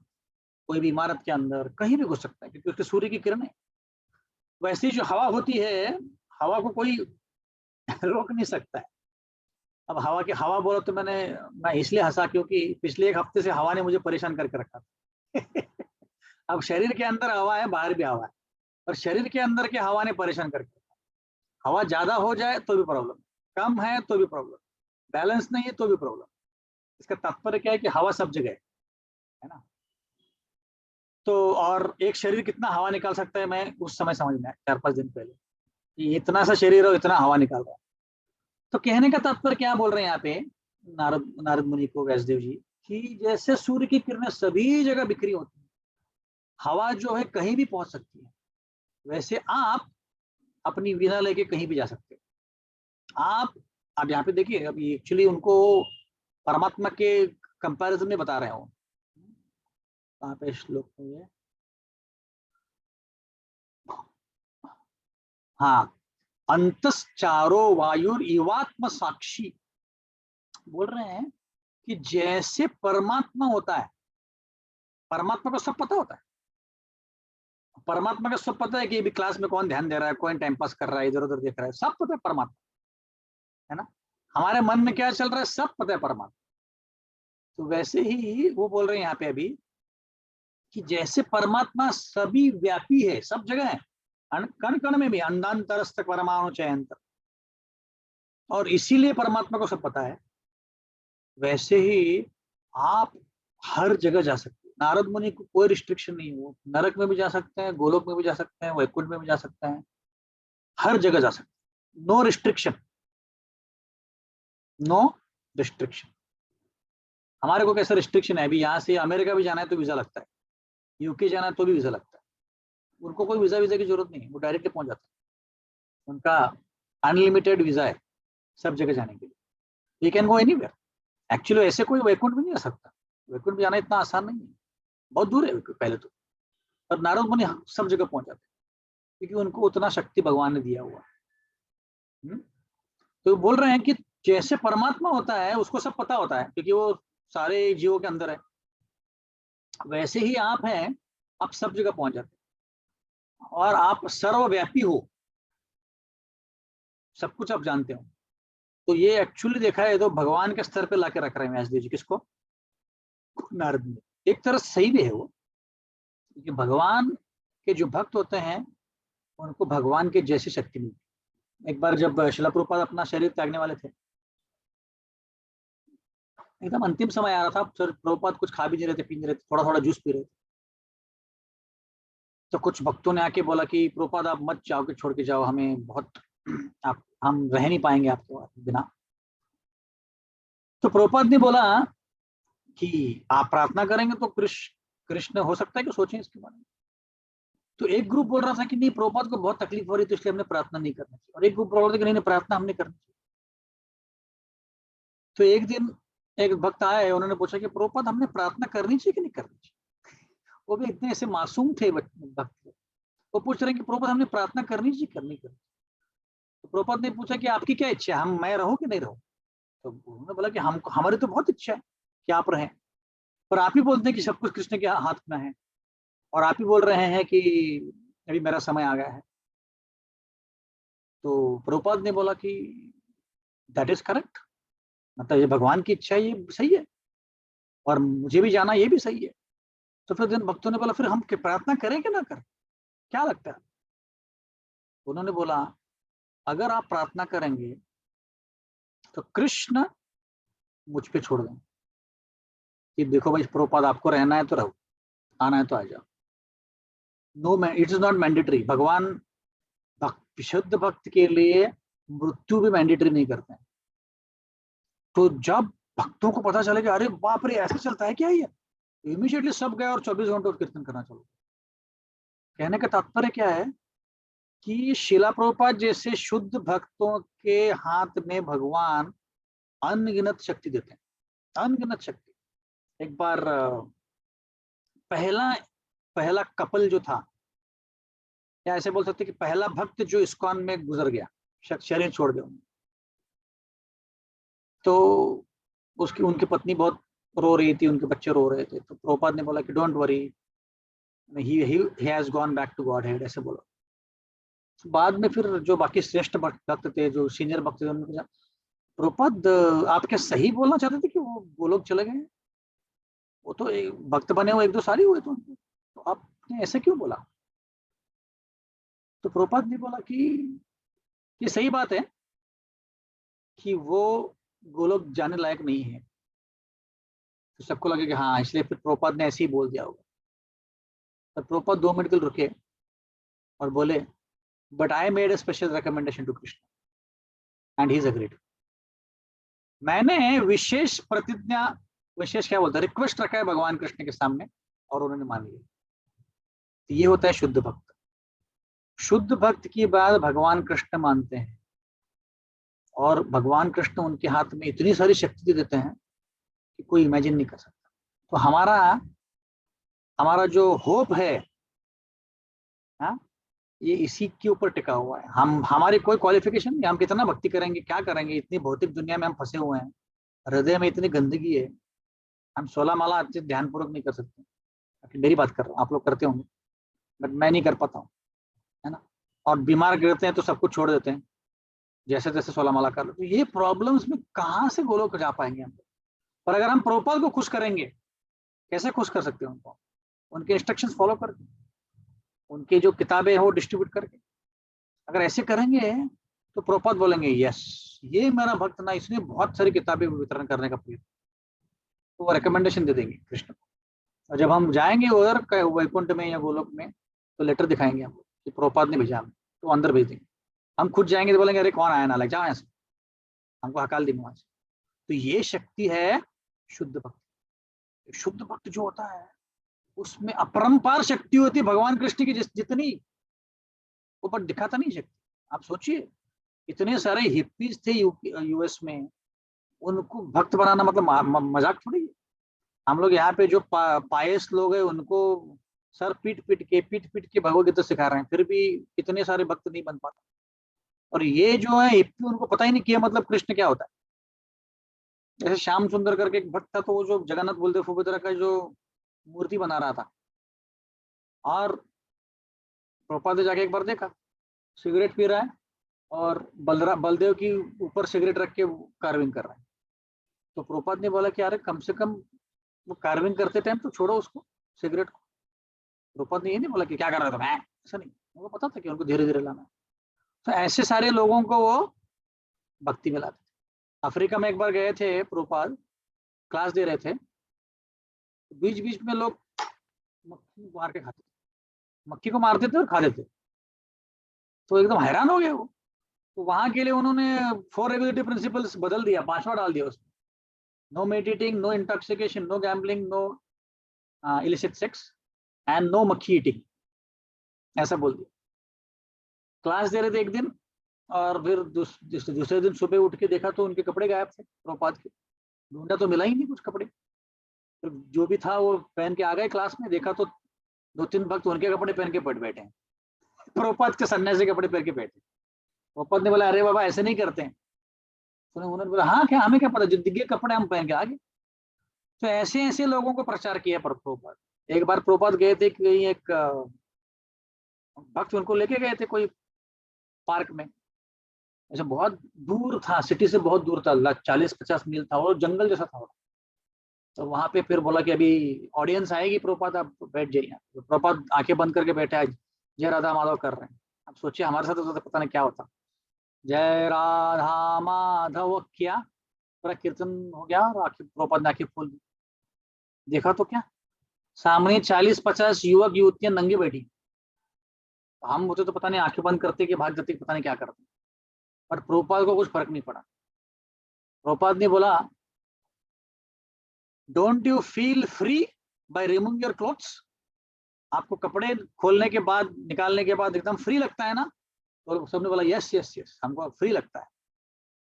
कोई भी इमारत के अंदर, कहीं भी घुस सकता है, क्योंकि उसके सूर्य की किरणें। वैसी जो हवा होती है, हवा को कोई रोक नहीं सकता है। अब हवा बोला तो मैं इसलिए हंसा क्योंकि पिछले एक हफ्ते से हवा ने मुझे परेशान करके रखा था। अब शरीर के अंदर हवा है, बाहर भी हवा है, और शरीर के अंदर के हवा ने परेशान करके रखा। हवा ज्यादा हो जाए तो भी प्रॉब्लम, कम है तो भी प्रॉब्लम, बैलेंस नहीं है तो भी प्रॉब्लम। इसका तात्पर्य क्या है कि हवा सब जगह है ना। तो और एक शरीर कितना हवा निकाल सकता है, मैं उस समय समझ में आया 4-5 दिन पहले कि इतना सा शरीर और इतना हवा निकाल रहा है। तो कहने का तात्पर्य क्या बोल रहे हैं यहाँ पे नारद मुनि को व्यासदेव जी, कि जैसे सूर्य की किरणें सभी जगह बिखरी होती है, हवा जो है कहीं भी पहुंच सकती है, वैसे आप अपनी वीणा लेके कहीं भी जा सकते हो। आप यहाँ पे देखिए, अभी एक्चुअली उनको परमात्मा के कंपैरिजन में बता रहे हो। कहाँ पे श्लोक है ये? हाँ, अंतश्चारो वायुर इवात्म साक्षी। बोल रहे हैं कि जैसे परमात्मा होता है, परमात्मा को सब पता होता है, परमात्मा का सब पता है कि अभी क्लास में कौन ध्यान दे रहा है, कौन टाइम पास कर रहा है, इधर उधर देख रहा है, सब पता है परमात्मा, है ना। हमारे मन में क्या चल रहा है सब पता है परमात्मा। तो वैसे ही वो बोल रहे हैं यहाँ पे अभी कि जैसे परमात्मा सभी व्यापी है, सब जगह है, कण कण में भी, अंधांतरस्थ परमाणु चयंत, और इसीलिए परमात्मा को सब पता है, वैसे ही आप हर जगह जा सकते हैं। नारद मुनि को कोई रिस्ट्रिक्शन नहीं है, वो नरक में भी जा सकते हैं, गोलोक में भी जा सकते हैं, वैकुंठ में भी जा सकते हैं, हर जगह जा सकते हैं। No restriction, no restriction. हमारे को कैसा रिस्ट्रिक्शन है, अभी यहाँ से अमेरिका भी जाना है तो वीजा लगता है, यूके जाना है तो भी वीजा लगता है। उनको कोई वीजा की जरूरत नहीं है, वो डायरेक्टली पहुंच जाता है, उनका अनलिमिटेड वीजा है सब जगह जाने के लिए, you can go anywhere. Actually ऐसे कोई वैकुंठ भी नहीं जा सकता, वैकुंठ भी जाना इतना आसान नहीं है, बहुत दूर है पहले तो। और नारद मुनि सब जगह पहुंच जाते हैं क्योंकि उनको उतना शक्ति भगवान ने दिया हुआ। तो बोल रहे हैं कि जैसे परमात्मा होता है उसको सब पता होता है क्योंकि वो सारे जीवों के अंदर है, वैसे ही आप हैं, आप सब जगह पहुंच जाते हैं और आप सर्वव्यापी हो, सब कुछ आप जानते हो। तो ये एक्चुअली देखा है तो भगवान के स्तर पे लाके रख रहे हैं व्यासदेव जी, किसको? नारद मुनि। एक तरह से सही भी है वो, क्योंकि भगवान के जो भक्त होते हैं उनको भगवान के जैसी शक्ति मिलती। एक बार जब शिला प्रभुपाद अपना शरीर त्यागने वाले थे, एकदम अंतिम समय आ रहा था, सर प्रभुपाद कुछ खा भी नहीं रहे थे, पी नहीं रहे थे, थोड़ा थोड़ा जूस पी रहे थे। तो कुछ भक्तों ने आके बोला कि प्रभुपाद आप मत जाओ, के छोड़ के जाओ, हमें बहुत आप हम रह नहीं पाएंगे आपके बिना। तो प्रभुपाद ने बोला कि आप प्रार्थना करेंगे तो कृष्ण हो सकता है कि सोचें इसके बारे में। तो एक ग्रुप बोल रहा था कि नहीं, प्रभुपाद को बहुत तकलीफ हो रही तो इसलिए हमने प्रार्थना नहीं करनी चाहिए, और एक ग्रुप बोल रहा था कि नहीं प्रार्थना हमने करनी चाहिए। तो एक दिन एक भक्त आए, उन्होंने पूछा कि प्रभुपाद हमने प्रार्थना करनी चाहिए कि नहीं करनी चाहिए। वो भी इतने ऐसे मासूम थे भक्त, वो पूछ रहे हैं कि प्रभुपाद हमने प्रार्थना करनी चाहिए करनी करनी। तो प्रभुपाद ने पूछा कि आपकी क्या इच्छा है, मैं रहूं कि नहीं रहूं। तो उन्होंने बोला कि हम हमारी तो बहुत इच्छा है कि आप रहें, पर आप ही बोलते हैं कि सब कुछ कृष्ण के हाथ में है, और आप ही बोल रहे हैं कि अभी मेरा समय आ गया है। तो प्रभुपाद ने बोला कि दैट इज करेक्ट, मतलब ये भगवान की इच्छा है, ये सही है, और मुझे भी जाना ये भी सही है। तो फिर जिन भक्तों ने बोला फिर हम प्रार्थना करें कि ना करें, क्या लगता है। उन्होंने बोला अगर आप प्रार्थना करेंगे तो कृष्ण मुझ पे छोड़ दें कि देखो भाई प्रभुपाद आपको रहना है तो रहो, आना है तो आ जाओ। No, it is not mandatory. भगवान शुद्ध भक्त के लिए मृत्यु भी मैंडेटरी नहीं करते हैं। तो जब भक्तों को पता चले कि अरे बाप रे ऐसे चलता है क्या, ये इमीडिएटली सब गए और 24 घंटों कीर्तन करना चालू। कहने का तात्पर्य क्या है कि शिला प्रभुपाद जैसे शुद्ध भक्तों के हाथ में भगवान अनगिनत शक्ति देते हैं, अनगिनत शक्ति। एक बार पहला पहला कपल जो था, या ऐसे बोल सकते कि पहला भक्त जो इस्कॉन में गुजर गया, शरीर छोड़ गया, तो उसकी उनकी पत्नी बहुत रो रही थी, उनके बच्चे रो रहे थे। तो प्रभुपाद ने बोला कि don't worry, he has gone back to Godhead, ऐसे बोला। तो बाद में फिर जो बाकी श्रेष्ठ भक्त थे, जो सीनियर भक्त थे, उन्होंने कहा प्रभुपाद आप क्या सही बोलना चाहते थे कि वो लोग चले गए, वो तो भक्त बने हुए 1-2 साल ही हुए तो आपने ऐसे क्यों बोला। तो प्रभुपाद ने बोला कि ये सही बात है कि वो गोलोक जाने लायक नहीं है। तो सबको लगे कि हाँ, इसलिए फिर प्रभुपाद ने ऐसे ही बोल दिया होगा। तो प्रभुपाद 2 मिनट के लिए रुके और बोले but I made a special recommendation to Krishna and he is agreed. मैंने विशेष प्रतिज्ञा, विशेष क्या बोलता है, रिक्वेस्ट रखा है भगवान कृष्ण के सामने, और उन्होंने मान लिया। तो ये होता है शुद्ध भक्त। शुद्ध भक्त की बात भगवान कृष्ण मानते हैं, और भगवान कृष्ण उनके हाथ में इतनी सारी शक्ति देते हैं कि कोई इमेजिन नहीं कर सकता। तो हमारा जो होप है, हाँ, ये इसी के ऊपर टिका हुआ है। हमारी कोई क्वालिफिकेशन नहीं, हम कितना भक्ति करेंगे, क्या करेंगे, इतनी भौतिक दुनिया में हम फंसे हुए हैं, हृदय में इतनी गंदगी है, हम 16 माला अच्छे ध्यान पूर्वक नहीं कर सकते। मेरी बात कर रहा हूँ, आप लोग करते होंगे, बट मैं नहीं कर पाता हूँ, है ना। और बीमार गिरते हैं तो सब कुछ छोड़ देते हैं, जैसे तैसे 16 माला कर लो। तो ये प्रॉब्लम्स में कहाँ से गोलोक जा पाएंगे हम। पर अगर हम प्रभुपाद को खुश करेंगे, कैसे खुश कर सकते हैं उनको, उनके इंस्ट्रक्शंस फॉलो करके, उनकी जो किताबें हैं वो डिस्ट्रीब्यूट करके। अगर ऐसे करेंगे तो प्रभुपाद बोलेंगे यस, ये मेरा भक्त ना, इसने बहुत सारी किताबें वितरण करने का प्रयत्न, तो वो रिकमेंडेशन दे देंगे कृष्ण को। और जब हम जाएंगे उधर वैकुंठ में या गोलोक में, तो लेटर दिखाएंगे हम कि प्रभुपाद ने भेजा हमें, तो अंदर भेज देंगे। हम खुद जाएंगे तो बोलेंगे अरे कौन आया ना, लग जाओ ऐसे, हमको हकाल देंगे वहां से। तो ये शक्ति है शुद्ध भक्त। शुद्ध भक्त जो होता है उसमें अपरंपार शक्ति होती है भगवान कृष्ण की जितनी, वो पर दिखाता नहीं शक्ति। आप सोचिए, इतने सारे हिप्पीज थे यूएस में, उनको भक्त बनाना मतलब मजाक थोड़ी है। हम लोग यहाँ पे जो पायस लोग हैं उनको सर पीट पीट के भगवदगीता सिखा रहे हैं, फिर भी इतने सारे भक्त नहीं बन पाते। और ये जो है हिप्पी, उनको पता ही नहीं किया मतलब कृष्ण क्या होता है। जैसे श्याम सुंदर करके एक भक्त था, तो वो जो जगन्नाथ बलदेव सुभद्रा का जो मूर्ति बना रहा था, और प्रभुपाद ने जाके एक बार देखा, सिगरेट पी रहा है और बलदेव की ऊपर सिगरेट रख के कार्विंग कर रहा है। तो प्रभुपाद ने बोला कि अरे कम से कम वो कार्विंग करते टाइम तो छोड़ो उसको, सिगरेट को। प्रभुपाद ने ये नहीं बोला कि क्या कर रहा था मैं, ऐसा नहीं, उनको पता था कि उनको धीरे धीरे लाना है। तो ऐसे सारे लोगों को वो भक्ति में लाते थे। अफ्रीका में एक बार गए थे प्रभुपाद, क्लास दे रहे थे, बीच बीच में लोग मक्खी मार के खाते थे, मक्खी को मारते थे और खा देते। तो एकदम हैरान हो गए वो। तो वहां के लिए उन्होंने 4 रेगुलेटरी प्रिंसिपल्स बदल दिया, 5वां डाल दिया उसमें। No meditating, no intoxication, no gambling, no illicit sex and no मक्खी ईटिंग, ऐसा बोल दिया। क्लास दे रहे थे एक दिन, और फिर दूसरे दिन सुबह उठ के देखा तो उनके कपड़े गायब थे प्रभुपाद के। ढूंढा तो मिला ही नहीं कुछ कपड़े। तो जो भी था वो पहन के आ गए क्लास में, देखा तो 2-3 भक्त उनके कपड़े पहन के बैठे हैं, प्रभुपाद के सन्यासी कपड़े पहन के बैठे। प्रभुपाद ने बोला अरे बाबा ऐसे नहीं करते हैं। तो उन्होंने बोला हाँ क्या, हमें क्या पता, जो दिखे कपड़े हम पहन के आ गए। तो ऐसे ऐसे लोगों को प्रचार किया प्रभुपाद। एक बार प्रभुपाद गए थे कहीं, एक भक्त उनको लेके गए थे कोई पार्क में, ऐसे बहुत दूर था, सिटी से बहुत दूर था, 40-50 मील था, और जंगल जैसा था। तो वहां पे फिर बोला कि अभी ऑडियंस आएगी प्रभुपाद, आप बैठ जाइए। तो प्रभुपाद आंखें बंद करके बैठे, आज जय राधा माधव कर रहे हैं। अब सोचिए हमारे साथ तो पता नहीं क्या होता। जय राधा माधव किया, पूरा कीर्तन हो गया, और आखिर प्रभुपाद ने आंखें खोल दी। देखा तो क्या, सामने 40-50 युवक युवतियां नंगे बैठी। तो हम होते तो पता नहीं आंखें बंद करते कि भाग जाते, पता नहीं क्या करते। पर प्रभुपाद को कुछ फर्क नहीं पड़ा। प्रभुपाद ने बोला don't you feel free by removing your clothes. आपको कपड़े खोलने के बाद, निकालने के बाद एकदम फ्री लगता है ना? तो सबने बोला यस यस यस, हमको फ्री लगता है।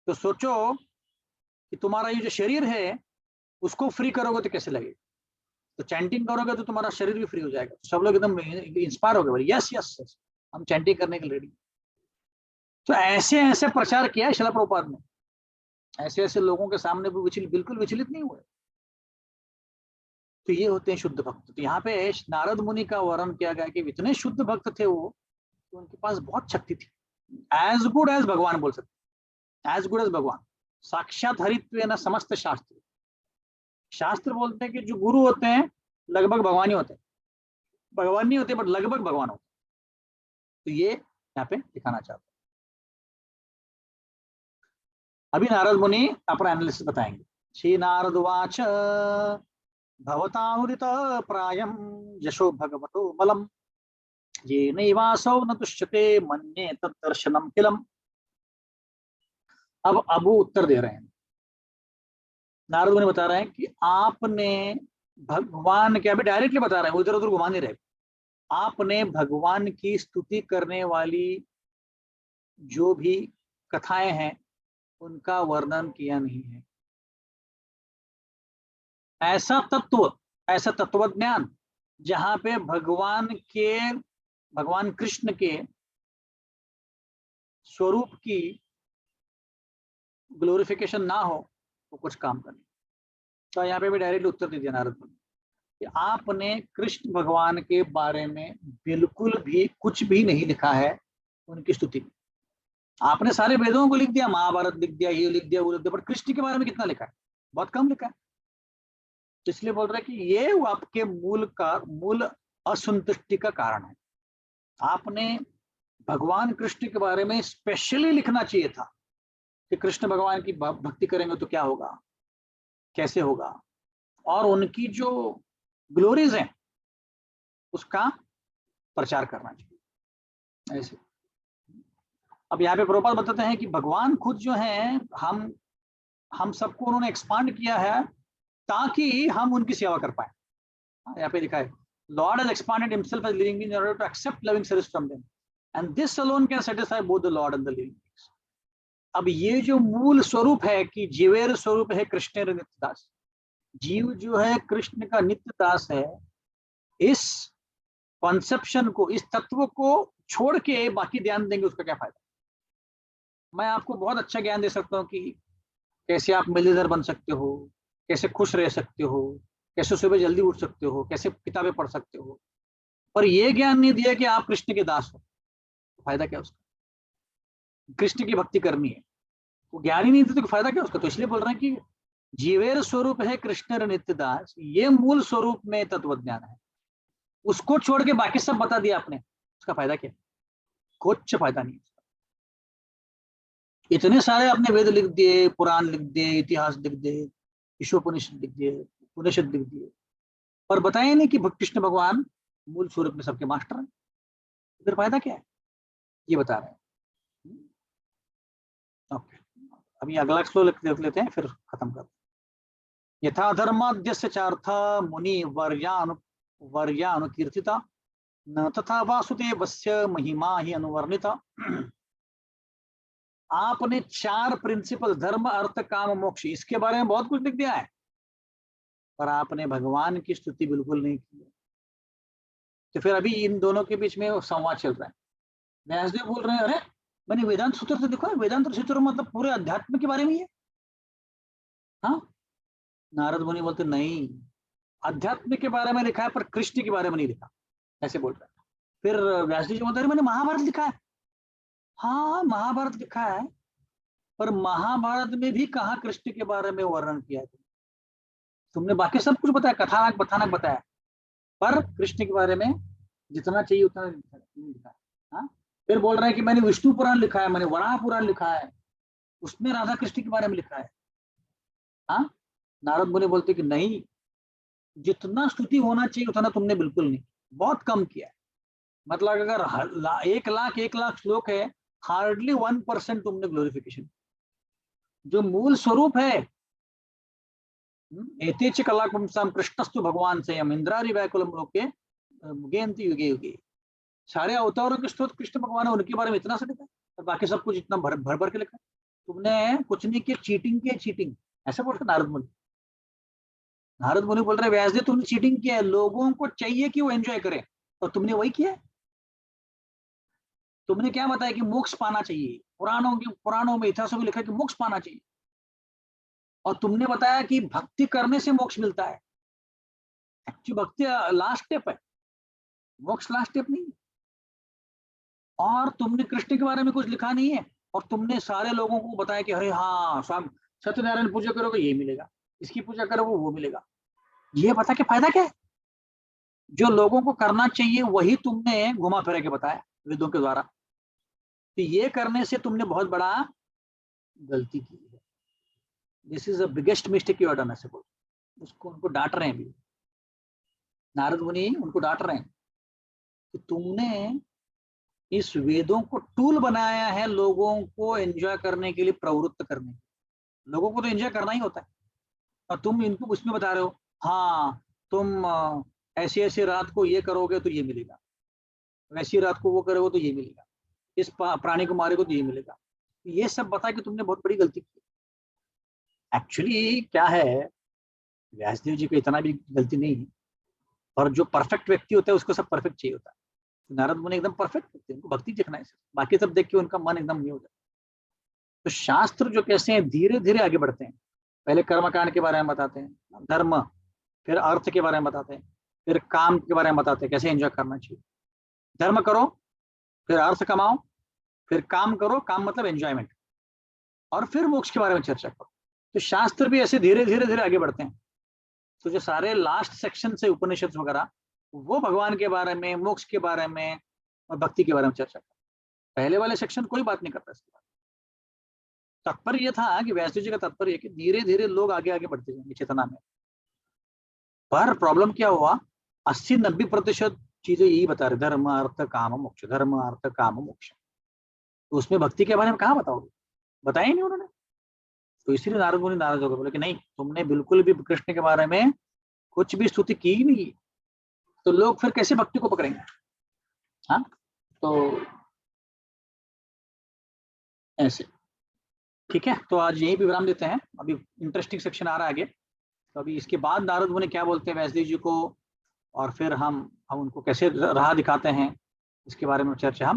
तो सोचो कि तुम्हारा ये जो शरीर है उसको फ्री करोगे तो कैसे लगेगा। तो चैंटिंग करोगे तो तुम्हारा शरीर भी फ्री हो जाएगा। सब लोग एकदम इंस्पायर हो गए, बोले यस यस यस, हम चैंटिंग करने के लिए रेडी। तो ऐसे ऐसे प्रचार किया है शिला प्रभुपाद ने, ऐसे ऐसे लोगों के सामने भी बिल्कुल विचलित नहीं हुए। तो ये होते हैं शुद्ध भक्त। तो यहाँ पे नारद मुनि का वर्णन किया गया कि इतने शुद्ध भक्त थे वो, तो उनके पास बहुत शक्ति थी। एज गुड एज भगवान बोल सकते, एज गुड एज भगवान। साक्षात हरित्वेन समस्त शास्त्र, शास्त्र बोलते हैं कि जो गुरु होते हैं लगभग भगवान ही होते हैं, भगवान नहीं होते बट लगभग भगवान होते। तो ये यहाँ पे दिखाना चाहते हैं। अभी नारद मुनि अपना एनालिसिस बताएंगे। श्री नारद वाच भवतानुदित प्रायं यशो भगवतो बलम ये नैवासौ न तुष्यते मन्ये तद्दर्शनम किलम। अब वो उत्तर दे रहे हैं। नारद मुनि बता रहे हैं कि आपने भगवान के, अभी डायरेक्टली बता रहे हैं, उधर उधर घुमा नहीं रहे, आपने भगवान की स्तुति करने वाली जो भी कथाएं हैं उनका वर्णन किया नहीं है। ऐसा तत्व, ऐसा तत्वज्ञान जहां पे भगवान कृष्ण के स्वरूप की ग्लोरिफिकेशन ना हो तो कुछ काम करने। तो यहाँ पे भी डायरेक्ट उत्तर दे दिया नारद मुनि कि आपने कृष्ण भगवान के बारे में बिल्कुल भी कुछ भी नहीं लिखा है उनकी स्तुति। आपने सारे वेदों को लिख दिया, महाभारत लिख दिया, ये लिख दिया, वो लिख दिया, पर कृष्ण के बारे में कितना लिखा है? बहुत कम लिखा है। इसलिए बोल रहे हैं कि ये आपके मूल असंतुष्टि का कारण है। आपने भगवान कृष्ण के बारे में स्पेशली लिखना चाहिए था कि कृष्ण भगवान की भक्ति करेंगे तो क्या होगा, कैसे होगा, और उनकी जो ग्लोरीज हैं उसका प्रचार करना चाहिए। ऐसे अब यहाँ पे प्रभुपाद बताते हैं कि भगवान खुद जो है, हम सबको उन्होंने एक्सपांड किया है ताकि हम उनकी सेवा कर पाए। यहाँ पे लिखा है Lord has expanded himself as living being in order to accept loving service from them and this alone can satisfy both the Lord and the living beings. अब ये जो मूल स्वरूप है कि जीवेर स्वरूप है कृष्ण नित्यदास, जीव जो है कृष्ण का नित्य दास है, इस कॉन्सेप्शन को, इस तत्व को छोड़ के बाकी ध्यान देंगे उसका क्या फायदा। मैं आपको बहुत अच्छा ज्ञान दे सकता हूँ कि कैसे आप मिलियनर बन सकते हो, कैसे खुश रह सकते हो, कैसे सुबह जल्दी उठ सकते हो, कैसे किताबें पढ़ सकते हो, पर यह ज्ञान नहीं दिया कि आप कृष्ण के दास हो, तो फायदा क्या उसका? कृष्ण की भक्ति करनी है, वो ज्ञान ही नहीं देते तो फायदा क्या उसका? तो इसलिए बोल रहे हैं कि जीवेर स्वरूप है कृष्ण नित्य दास, ये मूल स्वरूप में तत्व ज्ञान है। उसको छोड़ के बाकी सब बता दिया आपने, उसका फायदा क्या? कुछ फायदा नहीं। इतने सारे आपने वेद लिख दिए, पुराण लिख दिए, इतिहास लिख दिए, ईशोपनिषद लिख दिए, उपनिषद लिख दिए, पर बताया नहीं कि कृष्ण भगवान मूल स्वरूप में सबके मास्टर हैं। फिर फायदा क्या है? ये बता रहे हैं। ओके, अभी अगला श्लोक लिख लेते हैं फिर खत्म करते हैं। यथा धर्माद्यस्य चार्थ मुनि वर्यानुकीर्तिता न तथा वासुदेवस्य महिमा ही अनुवर्णिता। आपने 4 प्रिंसिपल धर्म अर्थ काम मोक्ष इसके बारे में बहुत कुछ लिख दिया है, पर आपने भगवान की स्तुति बिल्कुल नहीं की है। तो फिर अभी इन दोनों के बीच में संवाद चल रहा है। व्यासदेव बोल रहे हैं अरे मैंने वेदांत सूत्र से देखो, वेदांत सूत्र मतलब पूरे अध्यात्म के बारे में ही है। हाँ, नारद मुनि बोलते नहीं, अध्यात्म के बारे में लिखा है पर कृष्ण के बारे में नहीं लिखा, ऐसे बोल रहे हैं। फिर व्यासदेव जी बोलते हैं मैंने महाभारत लिखा है। हाँ महाभारत लिखा है, पर महाभारत में भी कहाँ कृष्ण के बारे में वर्णन किया है? तुमने बाकी सब कुछ बताया, कथानक बथानक बताया, पर कृष्ण के बारे में जितना चाहिए उतना नहीं लिखा है। हाँ, फिर बोल रहे हैं कि मैंने विष्णु पुराण लिखा है, मैंने वराह पुराण लिखा है, उसमें राधा कृष्ण के बारे में लिखा है। हाँ, नारद मुनि बोलते कि नहीं, जितना स्तुति होना चाहिए उतना तुमने बिल्कुल नहीं, बहुत कम किया है। मतलब अगर 1,00,000 श्लोक है, हार्डली 1% तुमने ग्लोरिफिकेशन। जो मूल स्वरूप है एतेच कलाकुंसाम कृष्णस्तु भगवान से इंद्रारी वैकुलम लोके मुगेंति युगे युगे, सारे अवतारों के स्रोत कृष्ण भगवान है, उनके बारे में इतना सा लिखा है और बाकी सब कुछ इतना भर भर के लिखा है। तुमने कुछ नहीं किया, चीटिंग की चीटिंग, ऐसा बोलते नारद मुनि। नारद मुनि बोल रहे व्यासदेव तुमने चीटिंग किया है, लोगों को चाहिए कि वो एंजॉय करें और तुमने वही किया है। तुमने क्या बताया कि मोक्ष पाना चाहिए, पुराणों में इतिहासों में लिखा है कि मोक्ष पाना चाहिए, और तुमने बताया कि भक्ति करने से मोक्ष मिलता है। एक्चुअली भक्ति लास्ट स्टेप है, मोक्ष लास्ट स्टेप नहीं है। और तुमने कृष्ण के बारे में कुछ लिखा नहीं है, और तुमने सारे लोगों को बताया कि अरे हाँ स्वामी सत्यनारायण पूजा करोगे ये मिलेगा, इसकी पूजा करोगे वो मिलेगा। ये बता के फायदा क्या है? जो लोगों को करना चाहिए वही तुमने घुमा फिरा के बताया वेदों के द्वारा। तो ये करने से तुमने बहुत बड़ा गलती की है। This is the biggest mistake you done, ऐसे बोल उसको, उनको डांट रहे हैं भी, नारद मुनि उनको डांट रहे हैं कि तुमने इस वेदों को टूल बनाया है लोगों को एंजॉय करने के लिए, प्रवृत्त करने। लोगों को तो एंजॉय करना ही होता है, और तुम इनको उसमें बता रहे हो हाँ तुम ऐसे ऐसे रात को ये करोगे तो ये मिलेगा, वैसी रात को वो करोगे तो ये मिलेगा, इस प्राणी को मारेगा तो ये मिलेगा। ये सब बता के तुमने बहुत बड़ी गलती की। एक्चुअली क्या है, व्यासदेव जी को इतना भी गलती नहीं है, और जो परफेक्ट व्यक्ति होता है उसको सब परफेक्ट चाहिए होता है। तो नारद मुनि एकदम परफेक्ट व्यक्ति, उनको भक्ति दिखना है, बाकी सब देख के उनका मन एकदम नहीं हो जाता। तो शास्त्र जो कैसे हैं धीरे धीरे आगे बढ़ते हैं, पहले कर्मकांड के बारे में बताते हैं, धर्म, फिर अर्थ के बारे में बताते हैं, फिर काम के बारे में बताते हैं कैसे एंजॉय करना चाहिए। धर्म करो, फिर अर्थ कमाओ, फिर काम करो, काम मतलब एंजॉयमेंट, और फिर मोक्ष के बारे में चर्चा करो। तो शास्त्र भी ऐसे धीरे धीरे धीरे आगे बढ़ते हैं। तो जो सारे लास्ट सेक्शन से उपनिषद वगैरह, वो भगवान के बारे में, मोक्ष के बारे में और भक्ति के बारे में चर्चा करते। पहले वाले सेक्शन कोई बात नहीं करता इसके बारे में। तात्पर्य यह था कि व्यासदेव जी का तात्पर्य कि धीरे धीरे लोग आगे आगे बढ़ते जाएंगे चेतना में। पर प्रॉब्लम क्या हुआ, 80-90% चीजें यही बता रहे, धर्म अर्थ काम मोक्ष, धर्म अर्थ काम मोक्ष। तो उसमें भक्ति के बारे में कहाँ बताओगे, बताया ही नहीं उन्होंने। तो इसीलिए नारद मुनि नाराज हो गए, बोले कि नहीं तुमने बिल्कुल भी कृष्ण के बारे में कुछ भी स्तुति की ही नहीं, तो लोग फिर कैसे भक्ति को पकड़ेंगे। हाँ, तो ऐसे ठीक है। तो आज यही विराम देते हैं, अभी इंटरेस्टिंग सेक्शन आ रहा है आगे। तो अभी इसके बाद नारद मुनि क्या बोलते हैं व्यासदेव जी को, और फिर हम उनको कैसे राह दिखाते हैं, इसके बारे में चर्चा हम